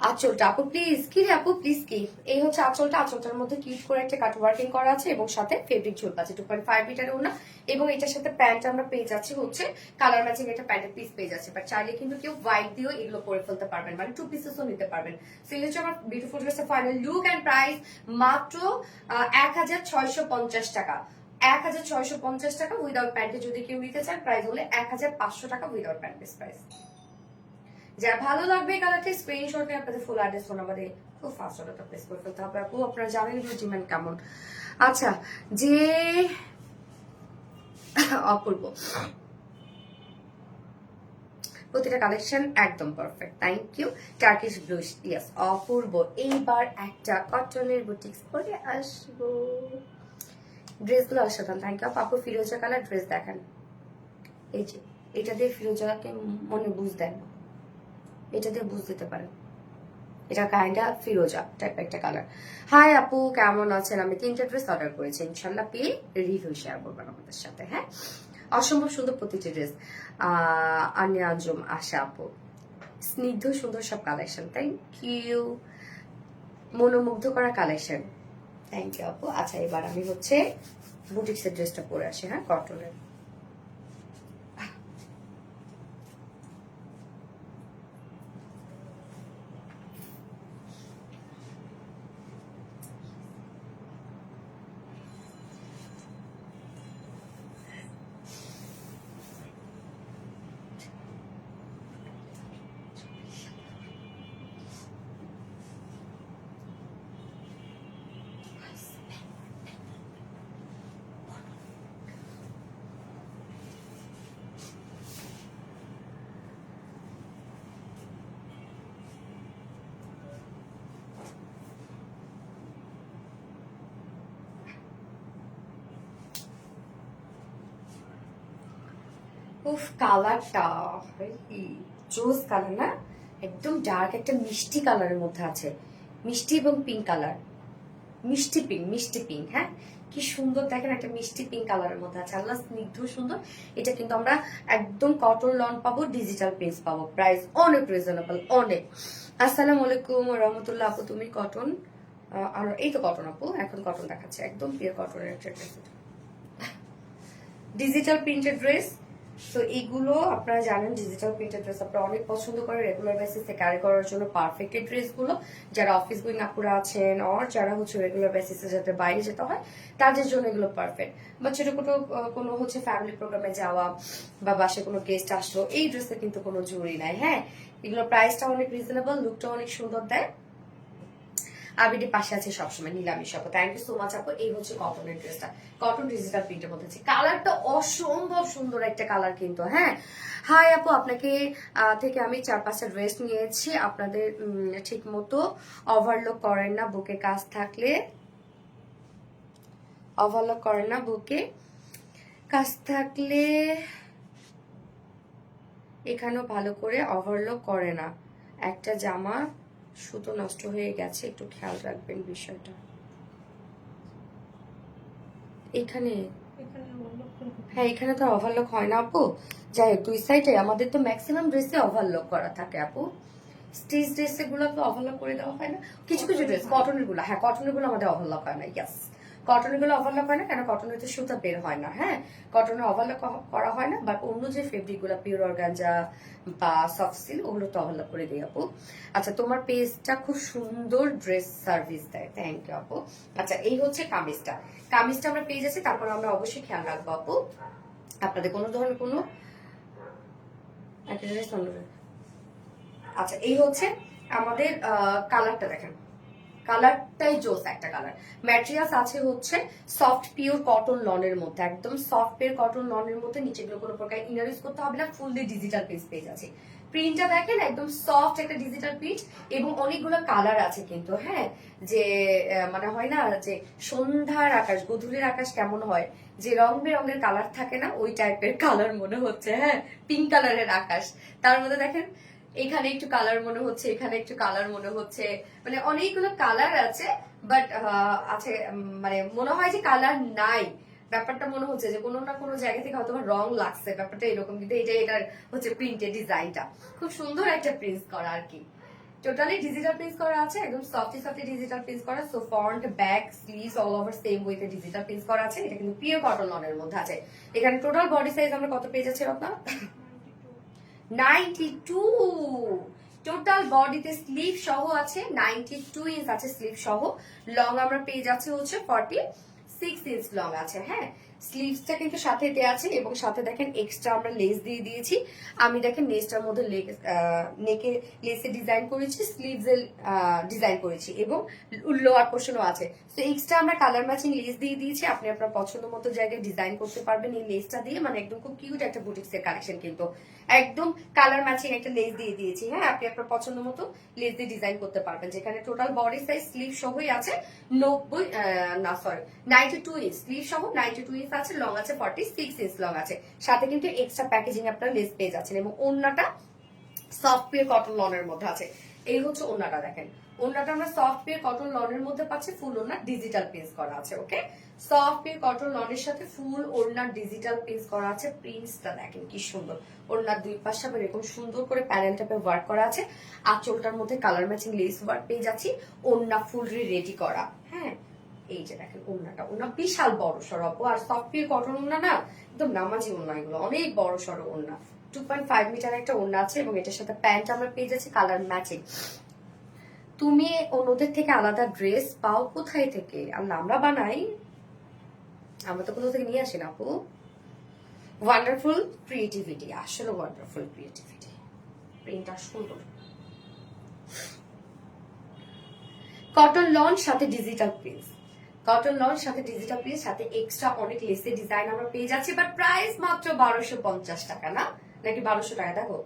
আঁচলটা আপু প্লিজ, কি রে আপু প্লিজ কি, এই হচ্ছে আঁচলটা। আঁচলটার মধ্যে কিউট করে একটা কাট ওয়ার্কিং করা আছে এবং সাথে ফেব্রিক ঝুল আছে 2.5 মিটার ওড়না। এবং এটার সাথে প্যান্ট আমরা পেয়ে যাচ্ছি হচ্ছে কালার ম্যাচিং একটা প্যান্টের পিস পেয়ে যাচ্ছে। বাট চাইলে কিন্তু কেউ হোয়াইট দিয়েও এগুলো করে ফেলতে পারবেন, মানে 2 পিসেসও নিতে পারবেন। সো এই হচ্ছে আমার বিউটিফুল ড্রেসের ফাইনাল লুক এন্ড প্রাইস মাত্র 1650 টাকা। 1650 টাকা উইদাউট প্যান্টে যদি কেউ নিতে চান, প্রাইস হলে 1500 টাকা উইদাউট প্যান্ট প্রাইস। যারা ভালো লাগবে এই কালারটা স্ক্রিনশট নিয়ে আপনাদের ফুল অ্যাড্রেস ফোন নাম্বারে খুব ফাস্ট অর্ডারটা প্লেস করে ফেলতে হবে আপু। আপনারা জানেন এগুলো ডিমান্ড কেমন। আচ্ছা, যে অপূর্ব প্রতিটা কালেকশন একদম perfect, thank you. Turkish blue, yes অপূর্ব। এইবার একটা কটনের বুটিক্স পরে আসবো। ড্রেসগুলো অসাধারণ, থ্যাংক ইউ আপু। ফিরোজা কালার ড্রেস দেখান, এই যে এটা দিয়ে ফিরোজাকে মনে বুঝ দেন, এটা দিয়ে বুঝ দিতে পারেন। এটা কাইন্ডা ফিরোজা টাইপ একটা কালার। হাই আপু কেমন আছেন? আমি 3টা ড্রেস অর্ডার করেছি, ইনশাল্লাহ পেয়ে রিভিউ শেয়ার করবেন আমাদের সাথে। হ্যাঁ, অসম্ভব সুন্দর প্রতিটি ড্রেস। আনিয়া আজম, আশা আপু, স্নিগ্ধ সুন্দর সব কালেকশন, থ্যাংক ইউ। মনোমুগ্ধ করা কালেকশন, থ্যাংক ইউ আপু। আচ্ছা, এবার আমি হচ্ছে বুটিক্সের ড্রেসটা পরে আসি, হ্যাঁ কটনের। উফ, কালারটা জোস কালার না, একদম ডার্ক একটা মিষ্টি কালারের মধ্যে আছে, মিষ্টি এবং পিঙ্ক কালার, মিষ্টি পিঙ্ক। হ্যাঁ, কি সুন্দর দেখেন, একটা মিষ্টি পিঙ্ক কালারের মধ্যে আছে, আল্লাহ স্নিগ্ধ সুন্দর। এটা কিন্তু আমরা একদম কটন লন পাবো, ডিজিটাল প্রিন্টস পাবো, প্রাইস অনেক রিজনেবল অনেক। আসসালামু আলাইকুম রহমতুল্লাহ আপু, তুমি কটন আর এই তো কটন আপু, এখন কটন দেখাচ্ছে, একদম পিওর কটনের একটা ড্রেস, ডিজিটাল প্রিন্টেড ড্রেস। তো এইগুলো আপনারা জানেন ডিজিটাল প্রিন্টেড ড্রেস আপনারা অনেক পছন্দ করে রেগুলার বেসিসে ক্যারি করার জন্য পারফেক্ট এই ড্রেসগুলো। যারা অফিস গোয়িং আপুরা আছেন আর যারা হচ্ছে রেগুলার বেসিসে যাতে বাইরে যেতে হয় তাদের জন্য এগুলো পারফেক্ট। বা ছোট কোনো হচ্ছে ফ্যামিলি প্রোগ্রামে যাওয়া বা বাসায় কোনো গেস্ট আসলো, এই ড্রেসে কিন্তু কোনো জরুরি নাই। হ্যাঁ, এগুলো প্রাইসটা অনেক রিজনেবল, লুকটা অনেক সুন্দর দেয়। আবিডি পাশে আছে সবসময়, নিলামি সব, থ্যাংক ইউ সো মাচ আপু। এই হচ্ছে কটনের ড্রেসটা, কটন ডিজিটাল প্রিন্টের মধ্যে আছে, কালারটা অসম্ভব সুন্দর একটা কালার কিন্তু। হ্যাঁ, হাই আপু, আপনাকে থেকে আমি 4-5টা ড্রেস নিয়েছি, আপনাদের ঠিক মতো ওভারলক করেন না, বুকে কাজ থাকলে ওভারলক করেন না, বুকে কাজ থাকলে এখানেও ভালো করে ওভারলক করে না, একটা জামা সুতো নষ্ট হয়ে গেছে, একটু খেয়াল রাখবেন বিষয়টা। এখানে হ্যাঁ, এখানে তো ওভারলক হয় না আপু। যাই হোক, দুই সাইডে আমাদের তো ম্যাক্সিমাম ড্রেসে ওভারলক করা থাকে আপু, স্টিচ ড্রেস গুলো তো ওভারলক করে দেওয়া হয় না, কিছু কিছু ড্রেস কটনের গুলো, হ্যাঁ কটনের গুলো আমাদের ওভারলক হয় না। ইয়াস, কটনের গুলো ওভারলক হয় না কেন? কটনের তো সুতা বের হয় না, হ্যাঁ, কটনে ওভারলক করা হয় না, বাট অন্য যে ফেব্রিক গুলো পিওর অর্গানজা বা সফট সিল্ক ওগুলো তো ওভারলক করে দিই আপু। আচ্ছা, তোমার পেজটা খুব সুন্দর ড্রেস সার্ভিস দেয়, থ্যাংক ইউ আপু। আচ্ছা, এই হচ্ছে কামিজটা। কামিজটা আমরা পেয়ে যাচ্ছি, তারপর আমরা অবশ্যই খেয়াল রাখবো আপু আপনাদের কোনো ধরনের কোনো একটা জিনিস মনে রাখবেন। আচ্ছা, এই হচ্ছে আমাদের কালারটা দেখেন, কালারটাই জোস একটা কালার। ম্যাটেরিয়ালস আছে হচ্ছে সফট পিওর কটন লনের মধ্যে, একদম সফট পিওর কটন লনের মধ্যে, নিচেগুলো কোনো প্রকার ইনার ইউজ করতে হবে না, ফুললি ডিজিটাল পেজ পেয়ে যাচ্ছে। প্রিন্টটা দেখেন একদম সফট একটা ডিজিটাল প্রিন্ট, এবং অনেকগুলো কালার আছে কিন্তু, হ্যাঁ, যে মানে হয় না যে সন্ধ্যার আকাশ গধূলির আকাশ কেমন হয়, যে রং বেরঙের কালার থাকে না, ওই টাইপের কালার মনে হচ্ছে, হ্যাঁ, পিঙ্ক কালারের আকাশ। তার মধ্যে দেখেন এখানে একটু কালার মনে হচ্ছে, এখানে একটু কালার মনে হচ্ছে, মানে অনেকগুলো কালার আছে, বাট আছে মানে মনে হয় যে কালার নাই, ব্যাপারটা মনে হচ্ছে যে কোনো না কোনো জায়গা থেকে হয়তো রং লাগছে, ব্যাপারটা এরকম, কিন্তু এটার হচ্ছে প্রিন্টের ডিজাইনটা খুব সুন্দর একটা প্রিন্ট করা আর কি। টোটালি ডিজিটাল প্রিন্ট করা আছে, একদম সফটি সফটি ডিজিটাল প্রিন্ট করা। So front back sleeves all over same ওয়েতে ডিজিটাল প্রিন্ট করা আছে। এটা কিন্তু পিওর কটন লনের মধ্যে আছে। এখানে টোটাল বডি সাইজ আমরা কত পেয়ে যাচ্ছি আপনার? 92। টোটাল বডিতে স্লিভ সহ আছে, 92 ইঞ্চ আছে স্লিভ সহ। লং আমরা পেয়ে যাচ্ছি হচ্ছে 46 ইঞ্চ লং আছে, হ্যাঁ। স্লিভসটা কিন্তু সাথে দেওয়া আছে, এবং সাথে দেখেন এক্সট্রা আমরা লেস দিয়ে দিয়েছি। আমি দেখেন লেসটার মধ্যে নেকে লেসে ডিজাইন করেছি, স্লিভস এর ডিজাইন করেছি, এবং লোয়ার পোর্শনও আছে। তো এক্সট্রা আমরা কালার ম্যাচিং লেস দিয়ে দিয়েছি, আপনি আপনার পছন্দ মতো জায়গায় ডিজাইন করতে পারবেন এই লেসটা দিয়ে, মানে একদম খুব কিউট একটা বুটিক্সের কালেকশন কিন্তু, একদম কালার ম্যাচিং একটা লেস দিয়ে দিয়েছি, হ্যাঁ, আপনি আপনার পছন্দ মতো লেস দিয়ে ডিজাইন করতে পারবেন। যেখানে টোটাল বডি সাইজ স্লিভ সহই আছে 92 ইঞ্চ স্লিভ সহ, 92 ইঞ্চ আছে, লং আছে 46 ইঞ্চ লং আছে, সাথে কিন্তু এক্সট্রা প্যাকেজিং আপনার লেস পেয়ে যাচ্ছেন, এবং ওড়নাটা সফট পিওর কটন লনের মধ্যে আছে। এই হচ্ছে ওড়নাটা, দেখেন ওড়নাটা আমরা সফট পিওর কটন লনের মধ্যে পাচ্ছি, ফুল ওড়না ডিজিটাল প্রিন্ট করা আছে, ওকে। সফট পিওর কটন লনের সাথে ফুল ওড়না ডিজিটাল প্রিন্ট করা আছে। প্রিন্টসটা দেখেন কি সুন্দর, ওড়নার দুই পাশে আবার এরকম সুন্দর করে প্যানেল টাইপের ওয়ার্ক করা আছে, আঁচলটার মধ্যে কালার ম্যাচিং লেস ওয়ার্ক পেয়ে যাচ্ছি, ওড়না ফুললি রেডি করা, হ্যাঁ। এই যে দেখেন ওড়নাটা, ওড়না বিশাল বড় সড়ো, আর সফট পিওর কটন ওড়না না, একদম নামাজি ওড়না, এগুলো অনেক বড় সড়ো ওড়না। 2.5 মিটার একটা ওড়না আছে, এবং এটার সাথে প্যান্ট আমরা পেয়ে যাচ্ছি কালার ম্যাচিং। তুমি অন্যদের থেকে আলাদা ড্রেস পাও কোথায় থেকে? আমরা বানাই, আমরা তো কোথাও থেকে নিয়ে আসি না আপু। ওয়ান্ডারফুল ক্রিয়েটিভিটি, আসলে ওয়ান্ডারফুল ক্রিয়েটিভিটি, প্রিন্টটা সুন্দর। কটন লন সাথে ডিজিটাল প্রিন্ট, কটন লন সাথে ডিজিটাল প্রিন্ট, সাথে এক্সট্রা অনেক লেসের ডিজাইন আমরা পেয়ে যাচ্ছি, বাট প্রাইস মাত্র 1250 টাকা, না নাকি 1200 টাকা? দেখো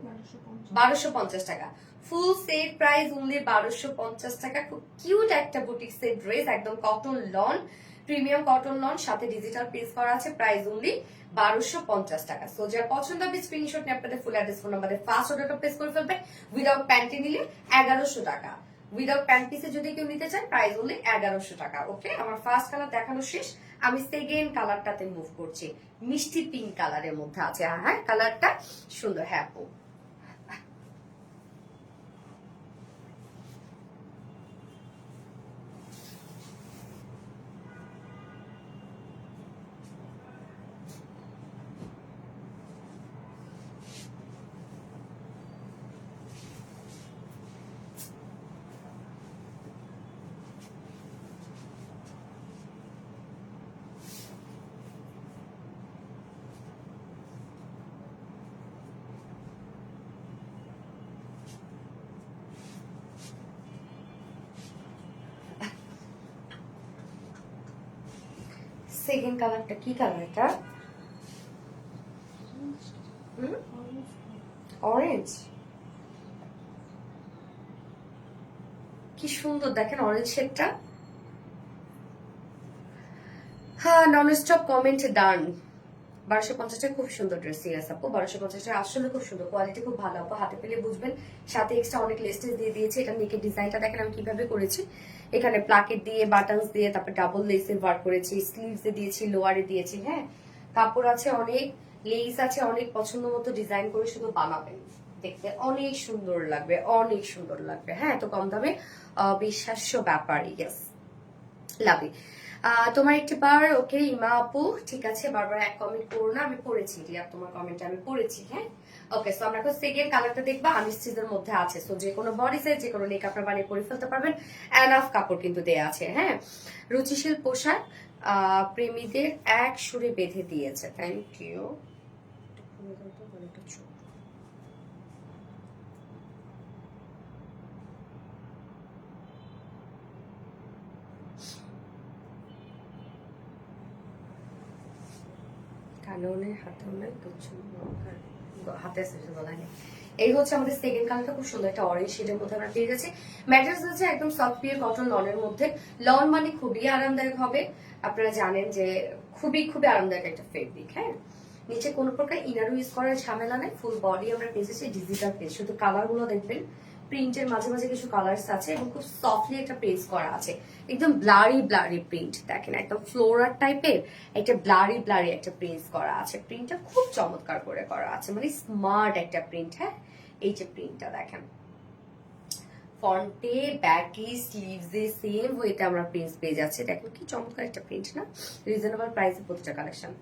1250 টাকা, ফুল সেট প্রাইস অনলি 1250 টাকা। খুব কিউট একটা বুটিক সেট ড্রেস, একদম cotton loan, premium cotton loan, সাথে ডিজিটাল প্রিন্ট করা আছে, প্রাইস অনলি 1250 টাকা। সো যার পছন্দ হবে স্ক্রিনশট নিয়ে আপনাদের ফুল অ্যাড্রেস ফোন নাম্বারে ফার্স্ট অর্ডারটা প্লেস করে ফেলবে। উইদাউট প্যান্টি নিলে 1100 টাকা, উইদাউট প্যান্ট পিসে যদি কেউ নিতে চান প্রাইস হলে 1100 টাকা, ওকে। আমার ফার্স্ট কালার দেখানো শেষ, আমি সেকেন্ড কালারটাতে মুভ করছি, মিষ্টি পিঙ্ক কালারের মধ্যে আছে, হ্যাঁ কালারটা সুন্দর, হ্যাঁ আপু। সেকেন্ড কালারটা কি কালার? এটা অরেঞ্জ, কি সুন্দর দেখেন অরেঞ্জ শেডটা। হ্যাঁ, নন স্টপ কমেন্ট ডান। 1250 টাকা, খুব সুন্দর ড্রেস, সিরিয়াস আপু 1250 টাকা, আসলে খুব সুন্দর, কোয়ালিটি খুব ভালো আপু, হাতে পেলে বুঝবেন। সাথে এক্সট্রা অনেক লেস্টেজ দিয়ে দিয়েছে, এটা নেকের ডিজাইনটা দেখেন আমি কিভাবে করেছি, এখানে প্লাকেট দিয়ে বাটনস দিয়ে, তারপর ডাবল লেসের ওয়ার্ক করেছি, স্লিভস এ দিয়েছি, লোয়ারে দিয়েছি, হ্যাঁ কাপড় আছে অনেক, লেস আছে অনেক, পছন্দ মতো ডিজাইন করে শুধু বানাবেন, দেখতে অনেক সুন্দর লাগবে, অনেক সুন্দর লাগবে, হ্যাঁ এত কম দামে অবিশ্বাস্য ব্যাপার, ইয়েস লাভলি। তোমার একটি বার ওকে ইমা আপু, ঠিক আছে, বারবার এক কমেন্ট করো না, আমি পড়েছি রিয়া, তোমার কমেন্ট আমি পড়েছি। হ্যাঁ, ওকে। সো আমরা এখন সেকেন্ড কালারটা দেখবা, আমি সিজের মধ্যে আছে। সো যে কোনো বডি সাইজ, যে কোনো নেক আপনার বানিয়ে পরে ফেলতে পারবেন। এনাফ কাপড় কিন্তু দেয়া আছে। হ্যাঁ, রুচিশীল পোশাক প্রেমীদের এক সুরে বেঁধে দিয়েছে। Thank you. কাননে হাতে এই হচ্ছে আমাদের সেকেন্ড কালারটা, খুব সুন্দর একটা অরেঞ্জ শেডের মধ্যে আমরা পেয়ে গেছি। ম্যাটেরিয়ালস হচ্ছে একদম সফট পিওর কটন লনের মধ্যে। লন মানে খুবই আরামদায়ক হবে, আপনারা জানেন যে খুবই খুবই আরামদায়ক একটা ফেব্রিক। হ্যাঁ, নিচে কোনো প্রকার ইনারও ইউজ করার ঝামেলা নাই, ফুল বডি আমরা পেয়েছি ডিজিটাল পেজ। শুধু কালার গুলো দেখবেন, প্রিন্টের মাঝে মাঝে কিছু কালার্স আছে এবং খুব সফটলি একটা পেজ করা আছে। একদম ব্লারি ব্লারি প্রিন্ট, দেখেন একদম ফ্লোরার টাইপের একটা ব্লারি ব্লারি একটা প্রিন্ট করা আছে। প্রিন্টটা খুব চমৎকার করে করা আছে, মানে স্মার্ট একটা প্রিন্ট। হ্যাঁ, এই যে প্রিন্টটা দেখেন, ফ্রন্টে ব্যাকে স্লিভসে সেম ওয়েতে আমরা প্রিন্ট পেয়ে যাচ্ছে। দেখেন কি চমৎকার একটা প্রিন্ট না, রিজনেবল প্রাইসে প্রতিটা কালেকশন।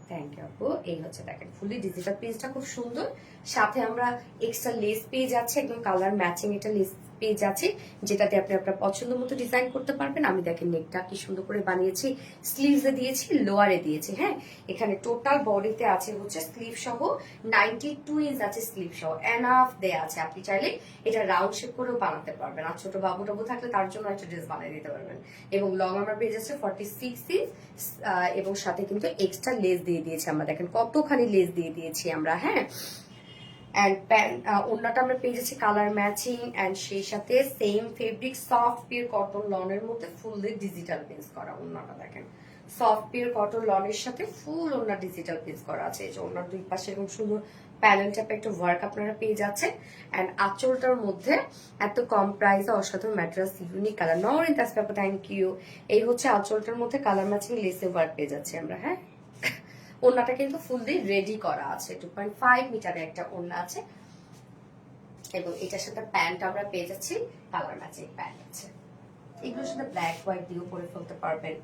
থ্যাংক ইউ আপু। এই হচ্ছে দেখেন ফুলি ডিজিটাল পেজটা খুব সুন্দর, সাথে আমরা এক্সট্রা লেস পেয়ে যাচ্ছি, একদম কালার ম্যাচিং এটা লেস পেয়ে যাচ্ছি, যেটাতে আপনি আপনার পছন্দ মতো ডিজাইন করতে পারবেন। আমি দেখেন নেকটা কি সুন্দর করে বানিয়েছি, স্লিভসে দিয়েছি, লোয়ারে দিয়েছি। হ্যাঁ, এখানে টোটাল বডিতে আছে হচ্ছে স্লিভ সহ 92 ইঞ্চ আছে, স্লিভ সহ এনাফ দেয়া আছে। আপনি চাইলে এটা রাউন্ড শেপ করেও বানাতে পারবেন, আর ছোট বাবু টাবু থাকলে তার জন্য একটা ড্রেস বানিয়ে দিতে পারবেন। এবং লং আমরা পেয়ে যাচ্ছে 46 ইঞ্চ, এবং সাথে কিন্তু এক্সট্রা লেস দিয়ে দিয়েছি আমরা, দেখেন কতখানি লেস দিয়ে দিয়েছি আমরা। হ্যাঁ, এন্ড প্যান্ট ওড়নাটা আমরা পেয়ে যাচ্ছি কালার ম্যাচিং, এন্ড সেই সাথে same fabric soft pure cotton লনের মধ্যে ফুললি ডিজিটাল পেজ করা। ওড়নাটা দেখেন সফট পিওর কটন লনের সাথে ফুল ওড়না ডিজিটাল পেজ করা আছে। এই যে ওড়নার দুই পাশে এরকম সুন্দর প্যানেল টাইপের একটা ওয়ার্ক আপনারা পেয়ে যাচ্ছেন। এন্ড আঁচলটার মধ্যে এত কম প্রাইসে অসাধারণ ম্যাটেরিয়ালস, ইউনিক কালার। নরিন তাস পেপার, থ্যাংক ইউ। এই হচ্ছে আঁচলটার মধ্যে কালার ম্যাচিং লেসে ওয়ার্ক পেয়ে যাচ্ছে আমরা। হ্যাঁ, ওড়নাটা কিন্তু ফুললি রেডি করা আছে, 2.5 মিটারের একটা ওড়না আছে, এবং এটার সাথে প্যান্ট আমরা পেয়ে যাচ্ছি কালার ম্যাচিং প্যান্ট আছে। এগুলোর সাথে ব্ল্যাক হোয়াইট দিয়েও পরে ফেলতে পারবেন।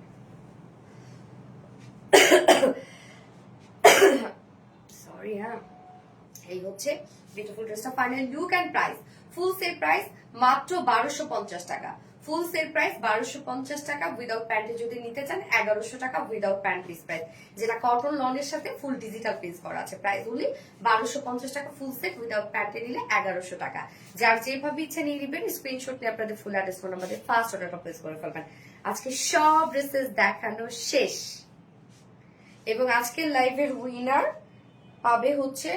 সরি। হ্যাঁ, এই হচ্ছে বিউটিফুল ড্রেসটা final look and price. Full sale price মাত্র 1250 টাকা। ফুল সেল প্রাইস 1250 টাকা। উইদাউট প্যান্টে যদি নিতে চান 1100 টাকা উইদাউট প্যান্ট পিস প্রাইস, যেটা কটন লনের সাথে ফুল ডিজিটাল পিস করা আছে। প্রাইস ওনলি 1250 টাকা ফুল সেট, উইদাউট প্যান্টে নিলে 1100 টাকা। যার যেভাবে ইচ্ছা নিয়ে নিবেন, স্ক্রিনশট নিয়ে আপনাদের ফুল অ্যাড্রেস ফোন নাম্বার দিয়ে ফার্স্ট অর্ডারটা প্লেস করে ফেলবেন। আজকে সব ড্রেসেস দেখানো শেষ, এবং আজকের লাইভের উইনার পাবে হচ্ছে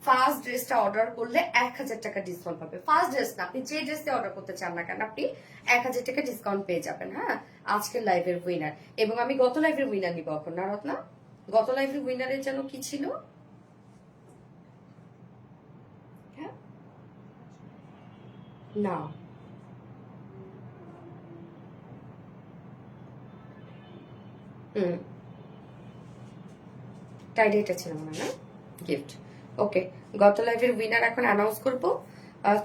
ফার্স্ট ড্রেসটা অর্ডার করলে 1000 টাকা ডিসকাউন্ট পাবে। ফার্স্ট ড্রেস না, আপনি যে ড্রেসটা অর্ডার করতে চান না কেন আপনি 1000 টাকা ডিসকাউন্ট পেয়ে যাবেন। হ্যাঁ, আজকের লাইভের উইনার। এবং আমি গত লাইভের উইনার নিব এখন না রত্না। গত লাইভের উইনারের যেন কি ছিল, হ্যাঁ না টাইডেটা ছিল মনে না গিফট। ওকে, গত লাইভের উইনার এখন অ্যানাউন্স করবো।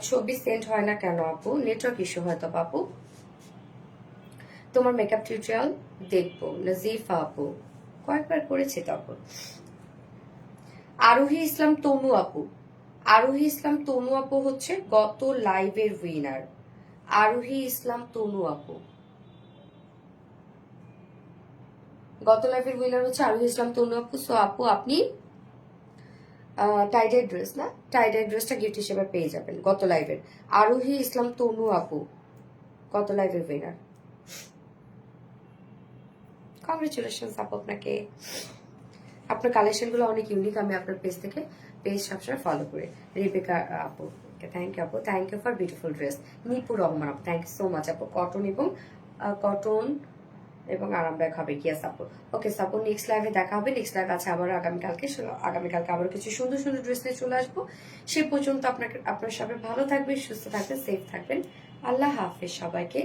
ছবি সেন্ড হয় না কেন আপু? নেটওয়ার্ক ইস্যু হয়তো আপু। তোমার মেকআপ টিউটোরিয়াল দেখবো। নাজিফা আপু কয়েকবার করেছে তখন। আরোহী ইসলাম তনু আপু, আরোহী ইসলাম তনু আপু হচ্ছে গত লাইভের উইনার। আরোহী ইসলাম তনু আপু গত লাইভের উইনার হচ্ছে আরোহী ইসলাম তনু আপু। সো আপু আপনি টাইডাই ড্রেস না, টাইডাই ড্রেসটা গিফট হিসেবে পেয়ে যাবেন গত লাইভের। আরোহী ইসলাম তনু আপু গত লাইভের উইনার। কংগ্রেচুলেশন আপু আপনাকে। আপনার কালেকশন গুলো অনেক ইউনিক, আমি আপনার পেজ সবসময় ফলো করি। রিবেকা আপু, থ্যাংক ইউ আপু, thank you for beautiful dress. Nipu Rahman আপু, থ্যাংক ইউ সো মাচ আপু। কটন এবং আরামদায়ক হবে কি আপু। ওকে আপু, নেক্সট লাইভে দেখা হবে। নেক্সট লাইভ আছে আবার আগামীকালকে আবার কিছু সুন্দর সুন্দর ড্রেস নিয়ে চলে আসবো। সে পর্যন্ত আপনার সবাই ভালো থাকবেন, সুস্থ থাকবেন, সেফ থাকবেন। আল্লাহ হাফেজ সবাইকে।